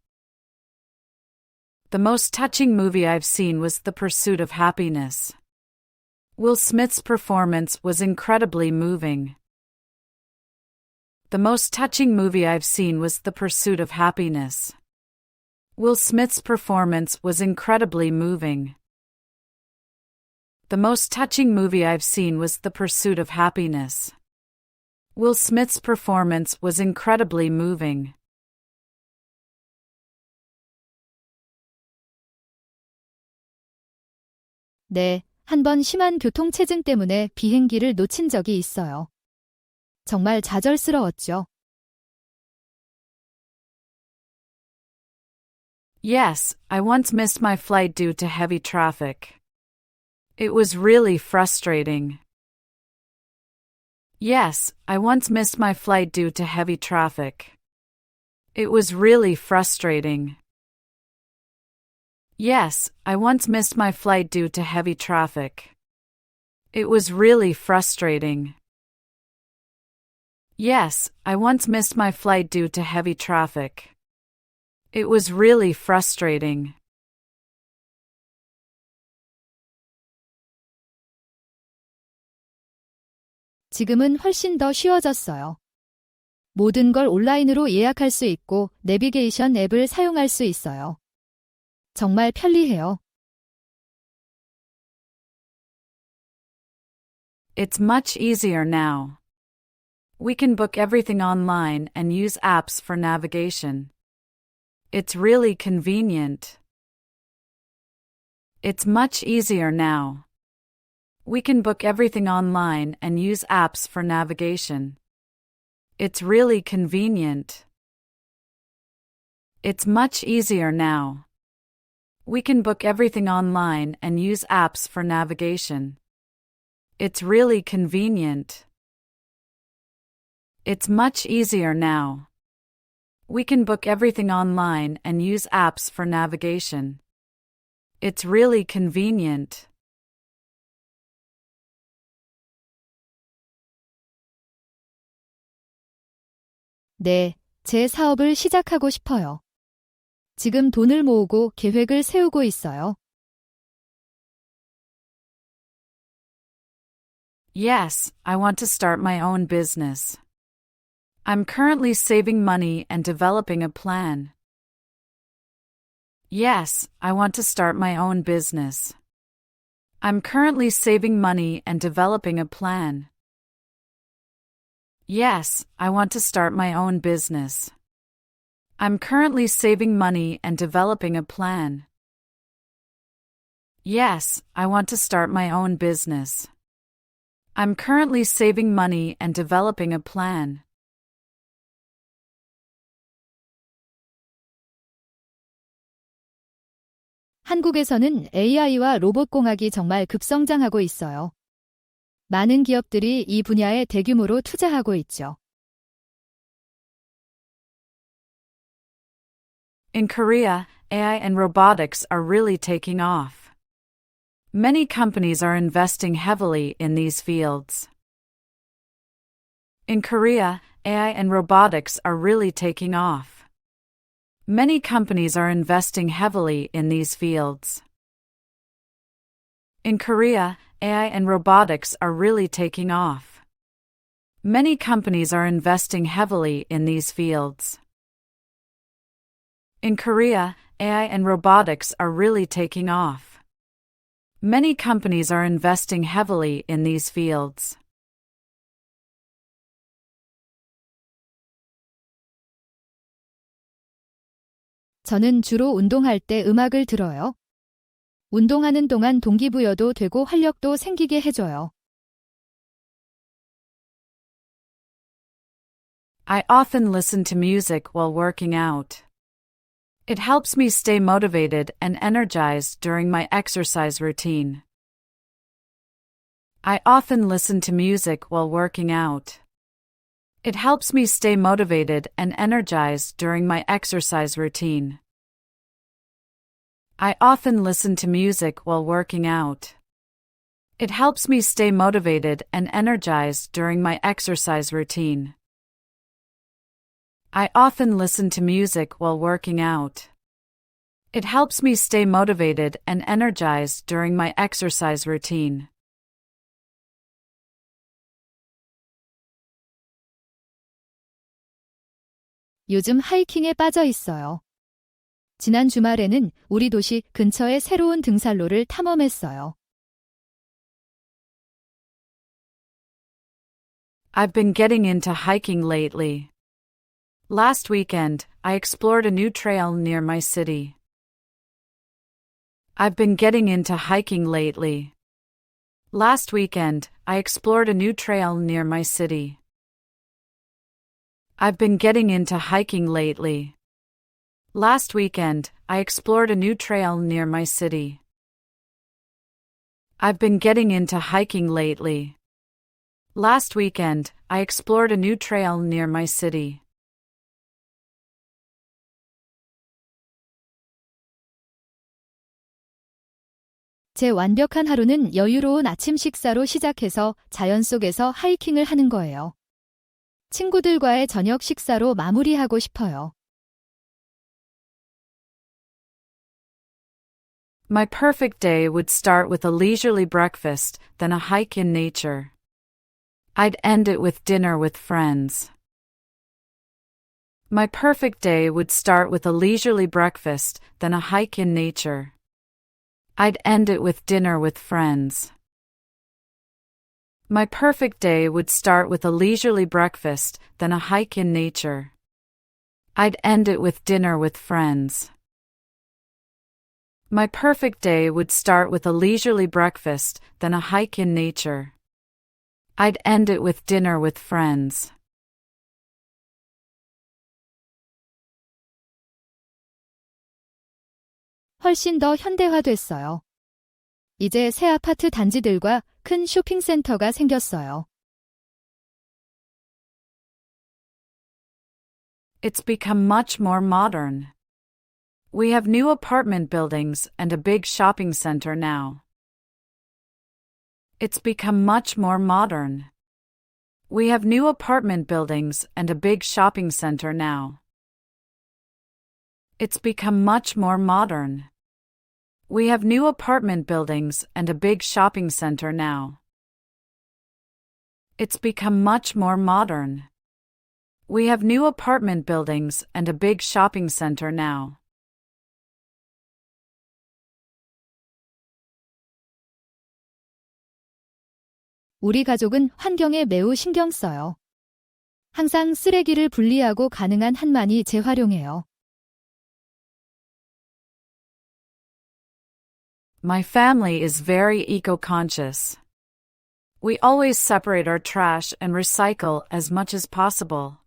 The most touching movie I've seen was The Pursuit of Happiness. Will Smith's performance was incredibly moving. The most touching movie I've seen was The Pursuit of Happiness. Will Smith's performance was incredibly moving. The most touching movie I've seen was The Pursuit of Happiness. Will Smith's performance was incredibly moving. 네, 한 번 심한 교통체증 때문에 비행기를 놓친 적이 있어요. 정말 좌절스러웠죠. Yes, I once missed my flight due to heavy traffic. It was really frustrating. Yes, I once missed my flight due to heavy traffic. It was really frustrating. Yes, I once missed my flight due to heavy traffic. It was really frustrating. Yes, I once missed my flight due to heavy traffic. It was really frustrating. 지금은 훨씬 더 쉬워졌어요. 모든 걸 온라인으로 예약할 수 있고 내비게이션 앱을 사용할 수 있어요. 정말 편리해요. It's much easier now. We can book everything online and use apps for navigation. It's really convenient. It's much easier now. We can book everything online and use apps for navigation. It's really convenient. It's much easier now. We can book everything online and use apps for navigation. It's really convenient. It's much easier now. We can book everything online and use apps for navigation. It's really convenient. 네, 제 사업을 시작하고 싶어요. 지금 돈을 모으고 계획을 세우고 있어요. Yes, I want to start my own business. I'm currently saving money and developing a plan. Yes, I want to start my own business. I'm currently saving money and developing a plan. Yes, I want to start my own business. I'm currently saving money and developing a plan. Yes, I want to start my own business. I'm currently saving money and developing a plan. 한국에서는 AI와 로봇공학이 정말 급성장하고 있어요. 많은 기업들이 이 분야에 대규모로 투자하고 있죠. In Korea, AI and robotics are really taking off. Many companies are investing heavily in these fields. In Korea, AI and robotics are really taking off. Many companies are investing heavily in these fields. In Korea, AI and robotics are really taking off. Many companies are investing heavily in these fields. In Korea, AI and robotics are really taking off. Many companies are investing heavily in these fields. 저는 주로 운동할 때 음악을 들어요. 운동하는 동안 동기부여도 되고 활력도 생기게 해줘요. I often listen to music while working out. It helps me stay motivated and energized during my exercise routine. I often listen to music while working out. It helps me stay motivated and energized during my exercise routine. I often listen to music while working out. It helps me stay motivated and energized during my exercise routine. I often listen to music while working out. It helps me stay motivated and energized during my exercise routine. 요즘 하이킹에 빠져 있어요. 지난 주말에는 우리 도시 근처의 새로운 등산로를 탐험했어요. I've been getting into hiking lately. Last weekend, I explored a new trail near my city. I've been getting into hiking lately. Last weekend, I explored a new trail near my city. I've been getting into hiking lately. Last weekend, I explored a new trail near my city. I've been getting into hiking lately. Last weekend, I explored a new trail near my city. 제 완벽한 하루는 여유로운 아침 식사로 시작해서 자연 속에서 하이킹을 하는 거예요. 친구들과의 저녁 식사로 마무리하고 싶어요. My perfect day would start with a leisurely breakfast, then a hike in nature. I'd end it with dinner with friends. My perfect day would start with a leisurely breakfast, then a hike in nature. I'd end it with dinner with friends. My perfect day would start with a leisurely breakfast, then a hike in nature. I'd end it with dinner with friends. My perfect day would start with a leisurely breakfast, then a hike in nature. I'd end it with dinner with friends. 훨씬 더 현대화됐어요. 이제 새 아파트 단지들과 큰 쇼핑센터가 생겼어요. It's become much more modern. We have new apartment buildings and a big shopping center now. It's become much more modern. We have new apartment buildings and a big shopping center now. It's become much more modern. We have new apartment buildings and a big shopping center now. It's become much more modern. We have new apartment buildings and a big shopping center now. 우리 가족은 환경에 매우 신경 써요. 항상 쓰레기를 분리하고 가능한 한만이 재활용해요. My family is very eco-conscious. We always separate our trash and recycle as much as possible.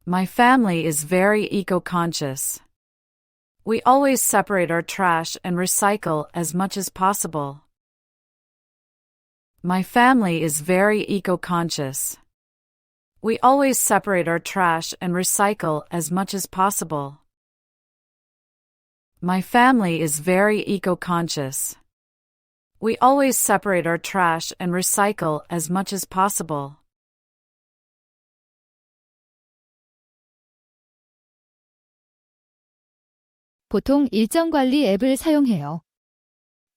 My family is very eco-conscious. We always separate our trash and recycle as much as possible. My family is very eco-conscious. We always separate our trash and recycle as much as possible. My family is very eco-conscious. We always separate our trash and recycle as much as possible. 보통 일정 관리 앱을 사용해요.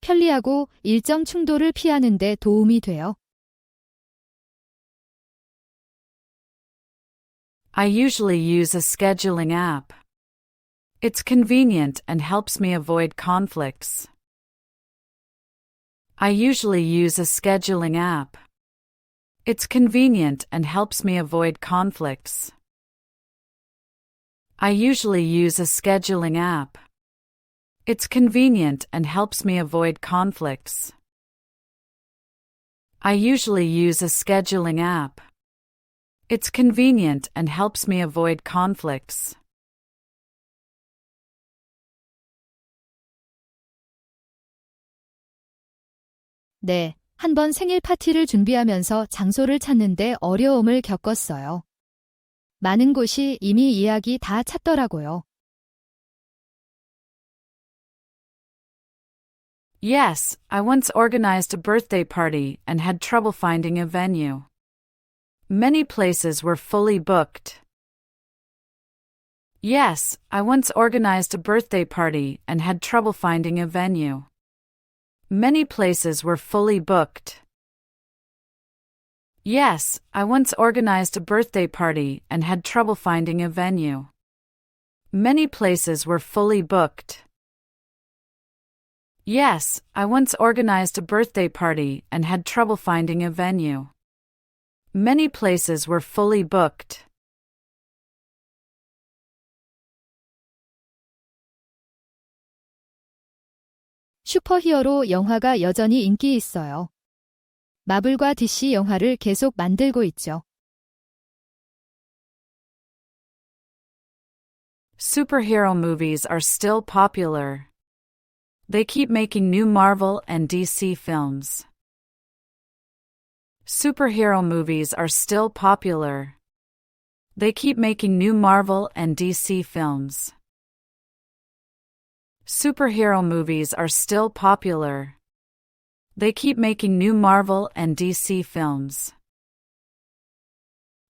편리하고 일정 충돌을 피하는 데 도움이 돼요. I usually use a scheduling app. It's convenient and helps me avoid conflicts. I usually use a scheduling app. It's convenient and helps me avoid conflicts. I usually use a scheduling app. It's convenient and helps me avoid conflicts. I usually use a scheduling app. It's convenient and helps me avoid conflicts. 네, 한 번 생일 파티를 준비하면서 장소를 찾는데 어려움을 겪었어요. 많은 곳이 이미 예약이 다 찼더라고요. Yes, I once organized a birthday party and had trouble finding a venue. Many places were fully booked. Yes, I once organized a birthday party and had trouble finding a venue. Many places were fully booked. Yes, I once organized a birthday party and had trouble finding a venue. Many places were fully booked. Yes, I once organized a birthday party and had trouble finding a venue. Many places were fully booked. 슈퍼히어로 영화가 여전히 인기 있어요. 마블과 DC 영화를 계속 만들고 있죠. Superhero movies are still popular. They keep making new Marvel and DC films. Superhero movies are still popular. They keep making new Marvel and DC films. Superhero movies are still popular. They keep making new Marvel and DC films.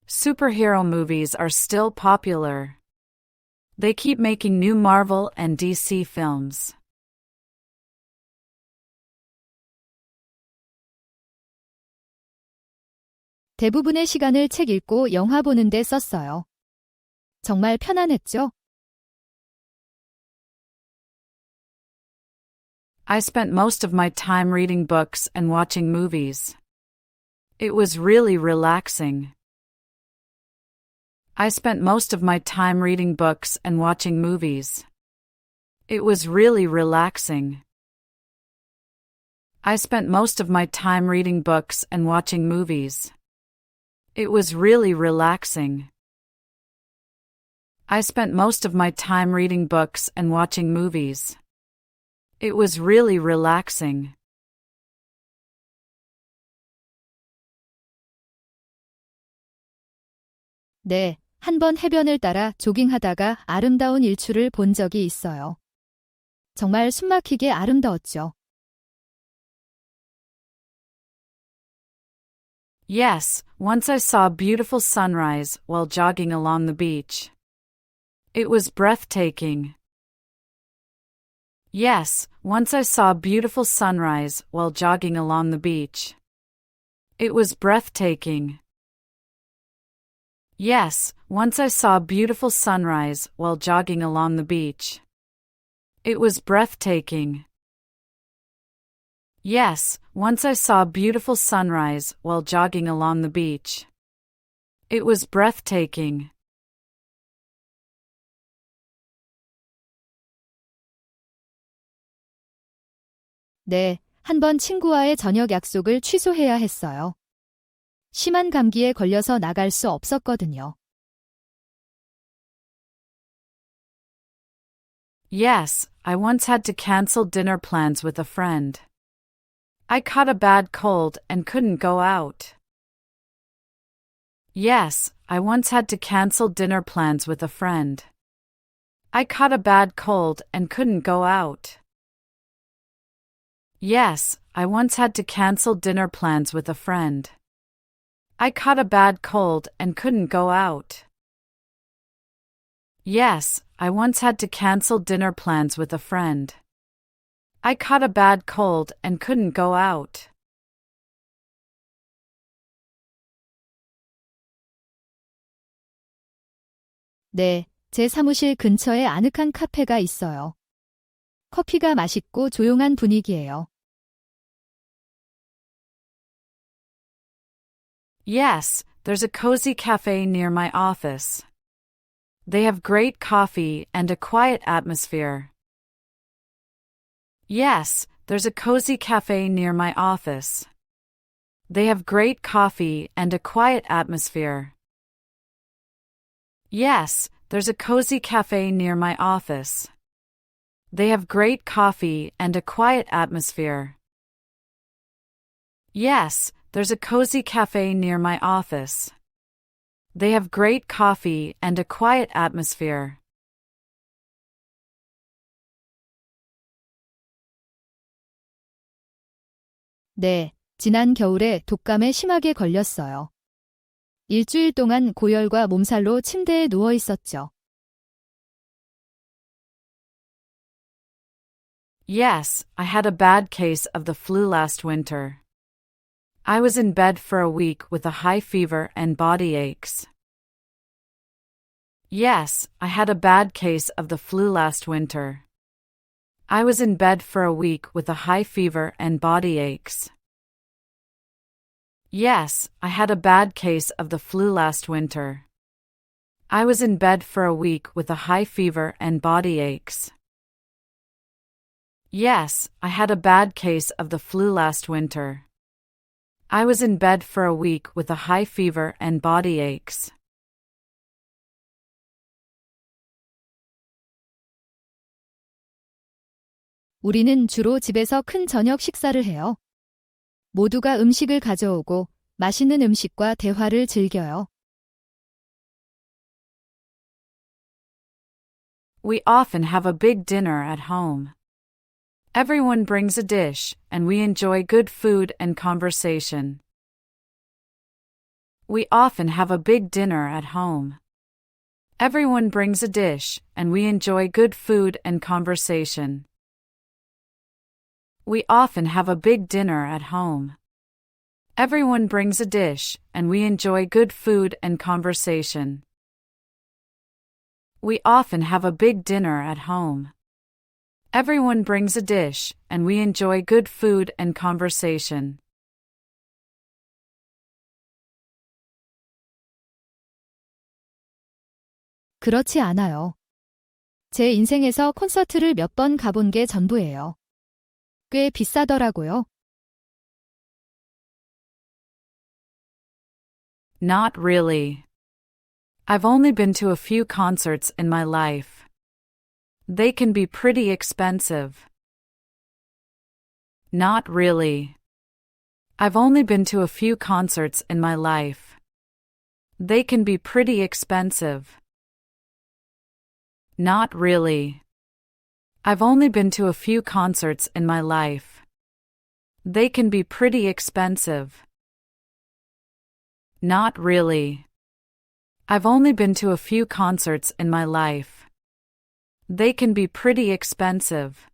Superhero movies are still popular. They keep making new Marvel and DC films. 대부분의 시간을 책 읽고 영화 보는 데 썼어요. 정말 편안했죠? I spent most of my time reading books and watching movies. It was really relaxing. I spent most of my time reading books and watching movies. It was really relaxing. I spent most of my time reading books and watching movies. It was really relaxing. I spent most of my time reading books and watching movies. It was really relaxing. 네, 한 번 해변을 따라 조깅하다가 아름다운 일출을 본 적이 있어요. 정말 숨막히게 아름다웠죠. Yes, once I saw a beautiful sunrise while jogging along the beach. It was breathtaking. Yes, once I saw a beautiful sunrise while jogging along the beach. It was breathtaking. Yes, once I saw a beautiful sunrise while jogging along the beach. It was breathtaking. Yes, once I saw a beautiful sunrise while jogging along the beach. It was breathtaking. 네, 한 번 친구와의 저녁 약속을 취소해야 했어요. 심한 감기에 걸려서 나갈 수 없었거든요. Yes, I once had to cancel dinner plans with a friend. I caught a bad cold and couldn't go out. Yes, I once had to cancel dinner plans with a friend. I caught a bad cold and couldn't go out. Yes, I once had to cancel dinner plans with a friend. I caught a bad cold and couldn't go out. Yes, I once had to cancel dinner plans with a friend. I caught a bad cold and couldn't go out. 네, 제 사무실 근처에 아늑한 카페가 있어요. 커피가 맛있고 조용한 분위기예요. Yes, there's a cozy cafe near my office. They have great coffee and a quiet atmosphere. Yes, there's a cozy cafe near my office. They have great coffee and a quiet atmosphere. Yes, there's a cozy cafe near my office. They have great coffee and a quiet atmosphere. Yes, there's a cozy cafe near my office. They have great coffee and a quiet atmosphere. 네, 지난 겨울에 독감에 심하게 걸렸어요. 일주일 동안 고열과 몸살로 침대에 누워 있었죠. Yes, I had a bad case of the flu last winter. I was in bed for a week with a high fever and body aches. Yes, I had a bad case of the flu last winter. I was in bed for a week with a high fever and body aches. Yes, I had a bad case of the flu last winter. I was in bed for a week with a high fever and body aches. Yes, I had a bad case of the flu last winter. I was in bed for a week with a high fever and body aches. 우리는 주로 집에서 큰 저녁 식사를 해요. 모두가 음식을 가져오고 맛있는 음식과 대화를 즐겨요. We often have a big dinner at home. Everyone brings a dish, and we enjoy good food and conversation. We often have a big dinner at home. Everyone brings a dish, and we enjoy good food and conversation. We often have a big dinner at home. Everyone brings a dish, and we enjoy good food and conversation. We often have a big dinner at home. Everyone brings a dish, and we enjoy good food and conversation. 그렇지 않아요. 제 인생에서 콘서트를 몇 번 가본 게 전부예요. 꽤 비싸더라고요. Not really. I've only been to a few concerts in my life. They can be pretty expensive. Not really. I've only been to a few concerts in my life. They can be pretty expensive. Not really. I've only been to a few concerts in my life. They can be pretty expensive. Not really. I've only been to a few concerts in my life. They can be pretty expensive.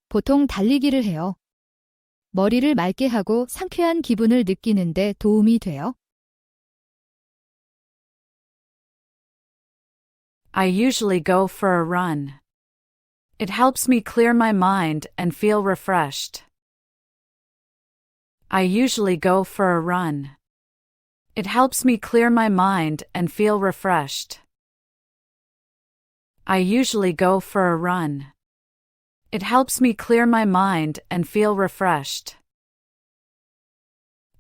보통 달리기를 해요. 머리를 맑게 하고 상쾌한 기분을 느끼는데 도움이 돼요. I usually go for a run. It helps me clear my mind and feel refreshed. I usually go for a run. It helps me clear my mind and feel refreshed. I usually go for a run. It helps me clear my mind and feel refreshed.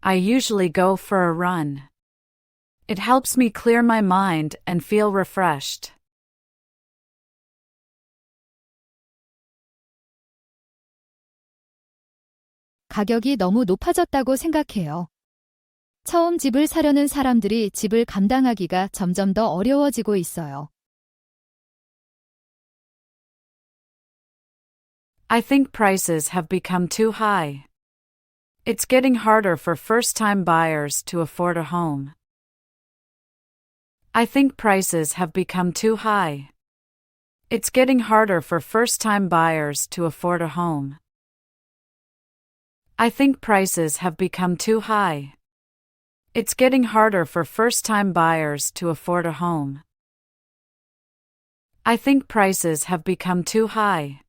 I usually go for a run. It helps me clear my mind and feel refreshed. 가격이 너무 높아졌다고 생각해요. 처음 집을 사려는 사람들이 집을 감당하기가 점점 더 어려워지고 있어요. I think prices have become too high. It's getting harder for first-time buyers to afford a home. I think prices have become too high. It's getting harder for first-time buyers to afford a home. I think prices have become too high. It's getting harder for first-time buyers to afford a home. I think prices have become too high.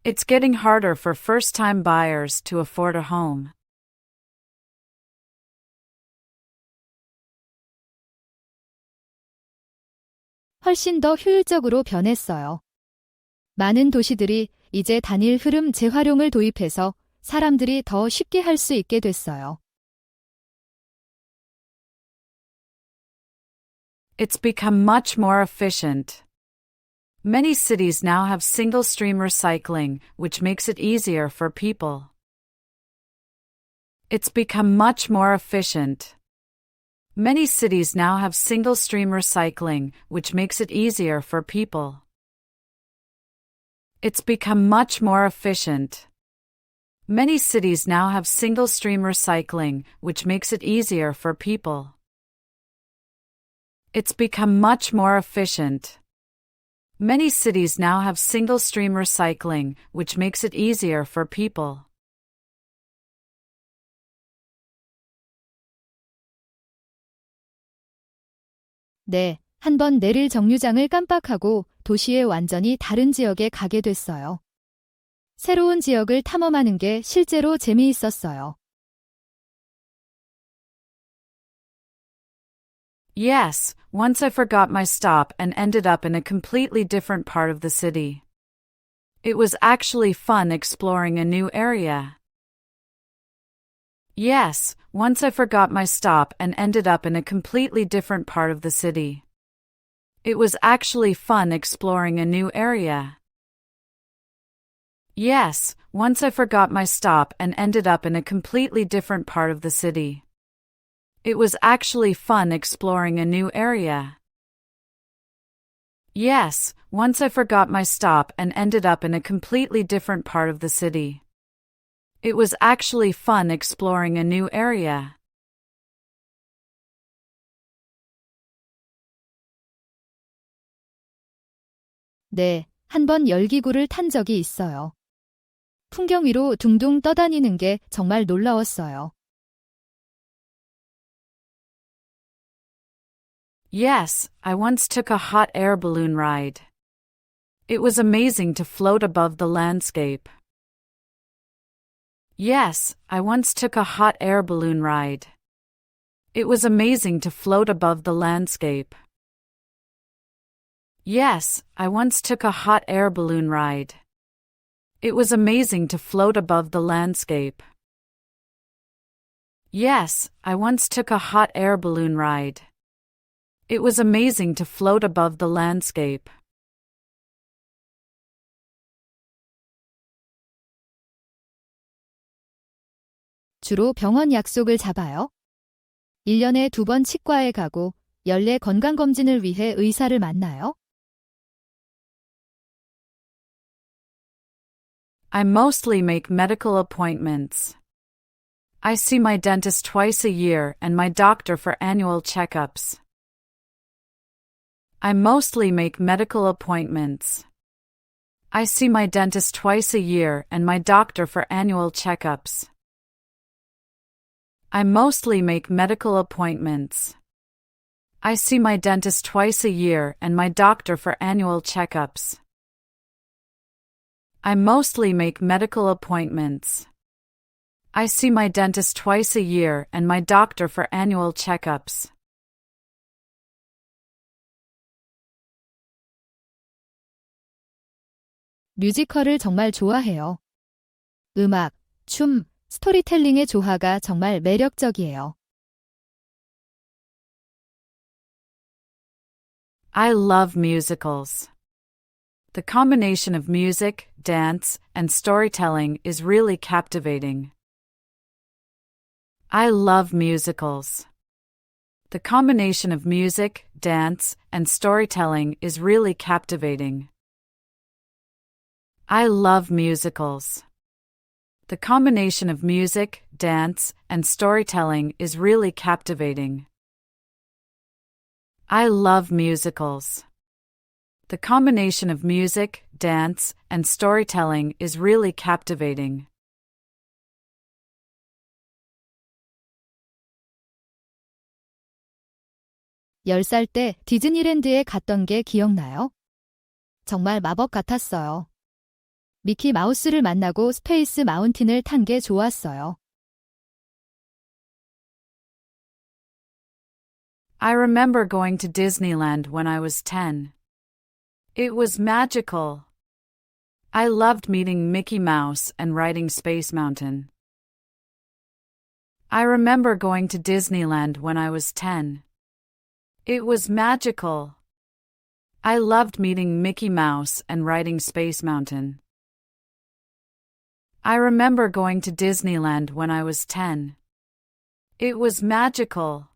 It's getting harder for first-time buyers to afford a home. 훨씬 더 효율적으로 변했어요. 많은 도시들이 이제 단일 흐름 재활용을 도입해서 사람들이 더 쉽게 할 수 있게 됐어요. It's become much more efficient. Many cities now have single-stream recycling, which makes it easier for people. It's become much more efficient. Many cities now have single-stream recycling, which makes it easier for people. It's become much more efficient. Many cities now have single-stream recycling, which makes it easier for people. It's become much more efficient. Many cities now have single-stream recycling, which makes it easier for people. 네, 한번 내릴 정류장을 깜빡하고 도시의 완전히 다른 지역에 가게 됐어요. 새로운 지역을 탐험하는 게 실제로 재미있었어요. Yes, once I forgot my stop and ended up in a completely different part of the city. It was actually fun exploring a new area. Yes, once I forgot my stop and ended up in a completely different part of the city. It was actually fun exploring a new area. Yes, once I forgot my stop and ended up in a completely different part of the city. It was actually fun exploring a new area. Yes, once I forgot my stop and ended up in a completely different part of the city. It was actually fun exploring a new area. 네, 한번 열기구를 탄 적이 있어요. 풍경 위로 둥둥 떠다니는 게 정말 놀라웠어요. Yes, I once took a hot air balloon ride. It was amazing to float above the landscape. Yes, I once took a hot air balloon ride. It was amazing to float above the landscape. Yes, I once took a hot air balloon ride. It was amazing to float above the landscape. Yes, I once took a hot air balloon ride. It was amazing to float above the landscape. 주로 병원 약속을 잡아요. 1년에 2번 치과에 가고 연례 건강검진을 위해 의사를 만나요. I mostly make medical appointments. I see my dentist twice a year and my doctor for annual checkups. I mostly make medical appointments. I see my dentist twice a year and my doctor for annual checkups. I mostly make medical appointments. I see my dentist twice a year and my doctor for annual checkups. I mostly make medical appointments. I see my dentist twice a year and my doctor for annual checkups. 뮤지컬을 정말 좋아해요. 음악, 춤, 스토리텔링의 조화가 정말 매력적이에요. I love musicals. The combination of music, dance, and storytelling is really captivating. I love musicals. The combination of music, dance, and storytelling is really captivating. I love musicals. The combination of music, dance, and storytelling is really captivating. I love musicals. The combination of music, dance, and storytelling is really captivating. 열 살 때 디즈니랜드에 갔던 게 기억나요? 정말 마법 같았어요. 미키 마우스를 만나고 스페이스 마운틴을 탄 게 좋았어요. I remember going to Disneyland when I was 10. It was magical. I loved meeting Mickey Mouse and riding Space Mountain. I remember going to Disneyland when I was 10. It was magical. I loved meeting Mickey Mouse and riding Space Mountain. I remember going to Disneyland when I was 10. It was magical.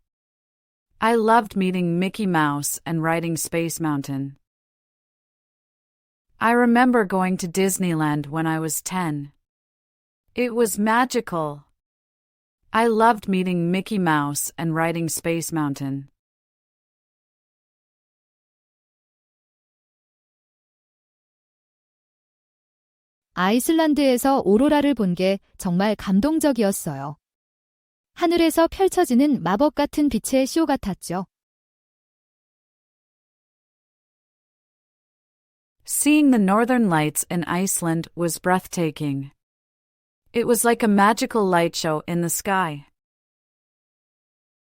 I loved meeting Mickey Mouse and riding Space Mountain. I remember going to Disneyland when I was 10. It was magical. I loved meeting Mickey Mouse and riding Space Mountain. 아이슬란드에서 오로라를 본 게 정말 감동적이었어요. 하늘에서 펼쳐지는 마법 같은 빛의 쇼 같았죠. Seeing the northern lights in Iceland was breathtaking. It was like a magical light show in the sky.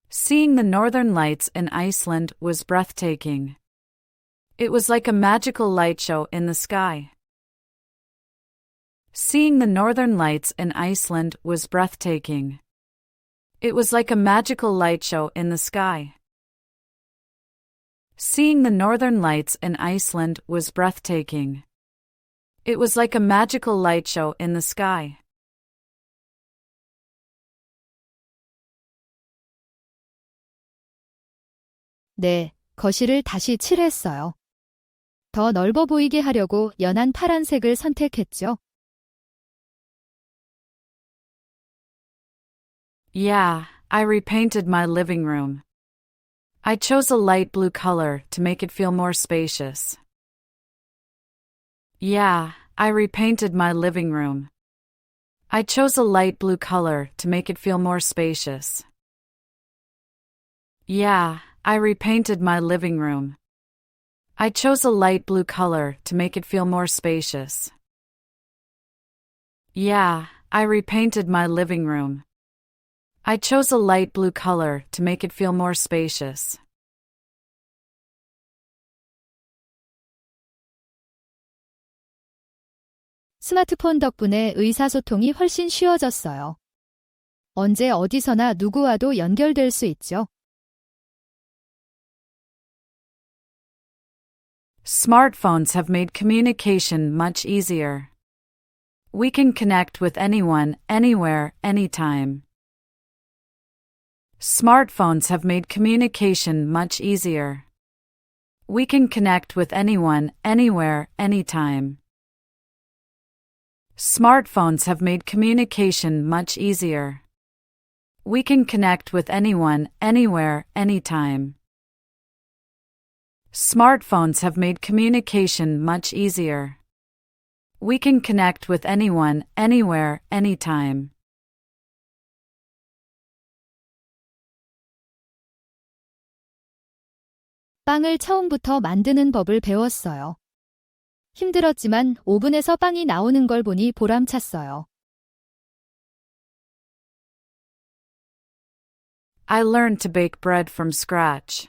Seeing the northern lights in Iceland was breathtaking. It was like a magical light show in the sky. Seeing the northern lights in Iceland was breathtaking. It was like a magical light show in the sky. Seeing the northern lights in Iceland was breathtaking. It was like a magical light show in the sky. 네, 거실을 다시 칠했어요. 더 넓어 보이게 하려고 연한 파란색을 선택했죠. Yeah, I repainted my living room. I chose a light blue color to make it feel more spacious. Yeah, I repainted my living room. I chose a light blue color to make it feel more spacious. Yeah, I repainted my living room. I chose a light blue color to make it feel more spacious. Yeah, I repainted my living room. I chose a light blue color to make it feel more spacious. 스마트폰 덕분에 의사소통이 훨씬 쉬워졌어요. 언제 어디서나 누구와도 연결될 수 있죠. Smartphones have made communication much easier. We can connect with anyone, anywhere, anytime. Smartphones have made communication much easier. We can connect with anyone, anywhere, anytime. Smartphones have made communication much easier. We can connect with anyone, anywhere, anytime. Smartphones have made communication much easier. We can connect with anyone, anywhere, anytime. 빵을 처음부터 만드는 법을 배웠어요. 힘들었지만 오븐에서 빵이 나오는 걸 보니 보람찼어요. I learned to bake bread from scratch.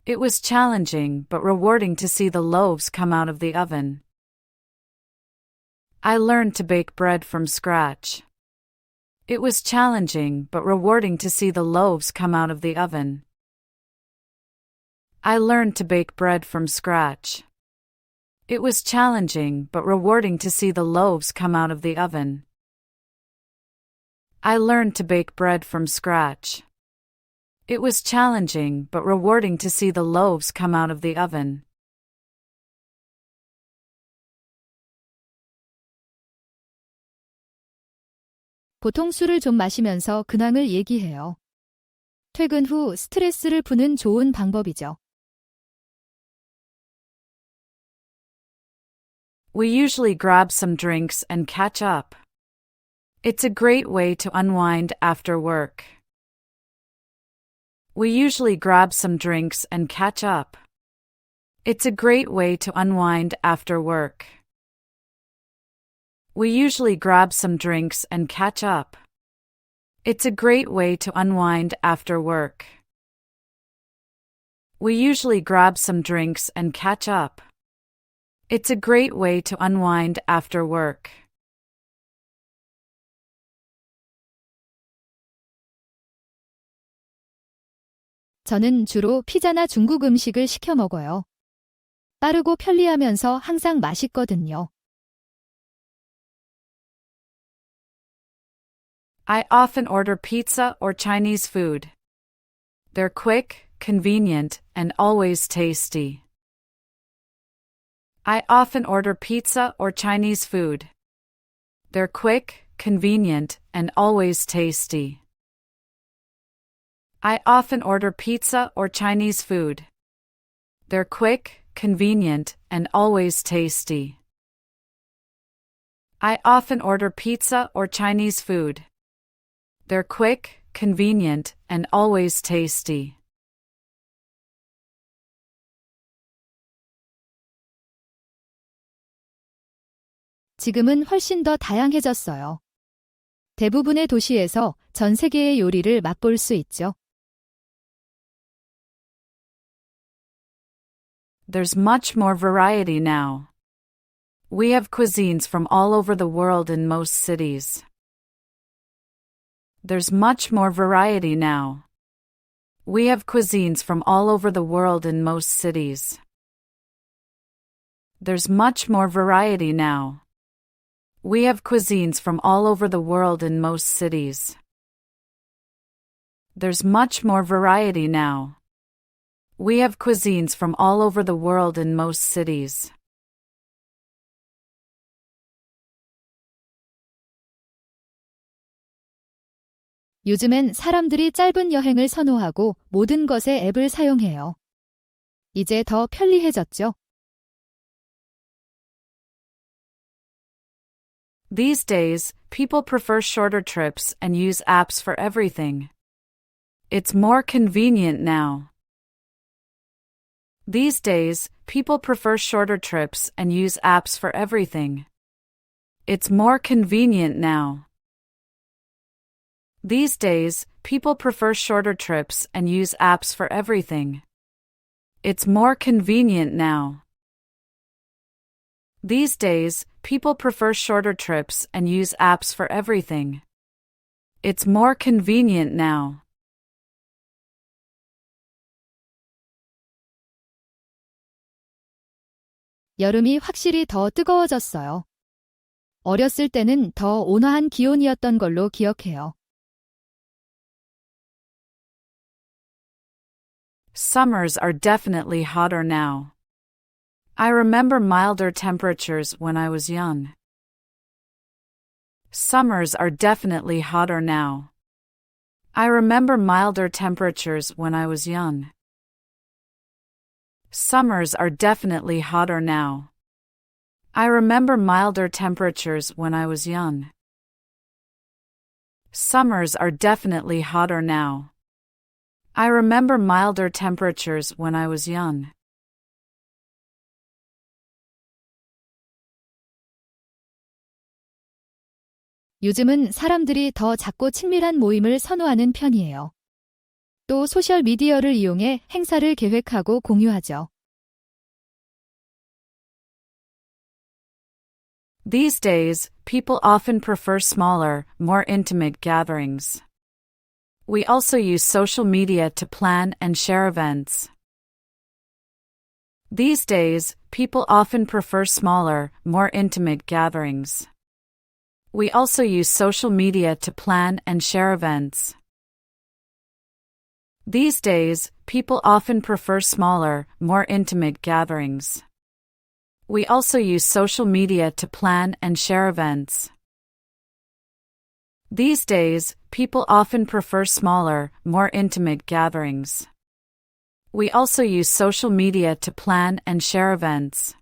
It was challenging but rewarding to see the loaves come out of the oven. I learned to bake bread from scratch. It was challenging but rewarding to see the loaves come out of the oven. I learned to bake bread from scratch. It was challenging but rewarding to see the loaves come out of the oven. I learned to bake bread from scratch. It was challenging but rewarding to see the loaves come out of the oven. 보통 술을 좀 마시면서 근황을 얘기해요. 퇴근 후 스트레스를 푸는 좋은 방법이죠. We usually grab some drinks and catch up. It's a great way to unwind after work. We usually grab some drinks and catch up. It's a great way to unwind after work. We usually grab some drinks and catch up. It's a great way to unwind after work. We usually grab some drinks and catch up. It's a great way to unwind after work. 저는 주로 피자나 중국 음식을 시켜 먹어요. 빠르고 편리하면서 항상 맛있거든요. I often order pizza or Chinese food. They're quick, convenient, and always tasty. I often order pizza or Chinese food. They're quick, convenient, and always tasty. I often order pizza or Chinese food. They're quick, convenient, and always tasty. I often order pizza or Chinese food. They're quick, convenient, and always tasty. 지금은 훨씬 더 다양해졌어요. 대부분의 도시에서 전 세계의 요리를 맛볼 수 있죠. There's much more variety now. We have cuisines from all over the world in most cities. There's much more variety now. We have cuisines from all over the world in most cities. There's much more variety now. We have cuisines from all over the world in most cities. There's much more variety now. We have cuisines from all over the world in most cities. 요즘엔 사람들이 짧은 여행을 선호하고 모든 것에 앱을 사용해요. 이제 더 편리해졌죠? These days, people prefer shorter trips and use apps for everything. It's more convenient now. These days, people prefer shorter trips and use apps for everything. It's more convenient now. These days, people prefer shorter trips and use apps for everything. It's more convenient now. These days, people prefer shorter trips and use apps for everything. It's more convenient now. 여름이 확실히 더 뜨거워졌어요. 어렸을 때는 더 온화한 기온이었던 걸로 기억해요. Summers are definitely hotter now. I remember milder temperatures when I was young. Summers are definitely hotter now. I remember milder temperatures when I was young. Summers are definitely hotter now. I remember milder temperatures when I was young. Summers are definitely hotter now. I remember milder temperatures when I was young. 요즘은 사람들이 더 작고 친밀한 모임을 선호하는 편이에요. 또 소셜 미디어를 이용해 행사를 계획하고 공유하죠. These days, people often prefer smaller, more intimate gatherings. We also use social media to plan and share events. These days, people often prefer smaller, more intimate gatherings. We also use social media to plan and share events. These days, people often prefer smaller, more intimate gatherings. We also use social media to plan and share events. These days, people often prefer smaller, more intimate gatherings. We also use social media to plan and share events.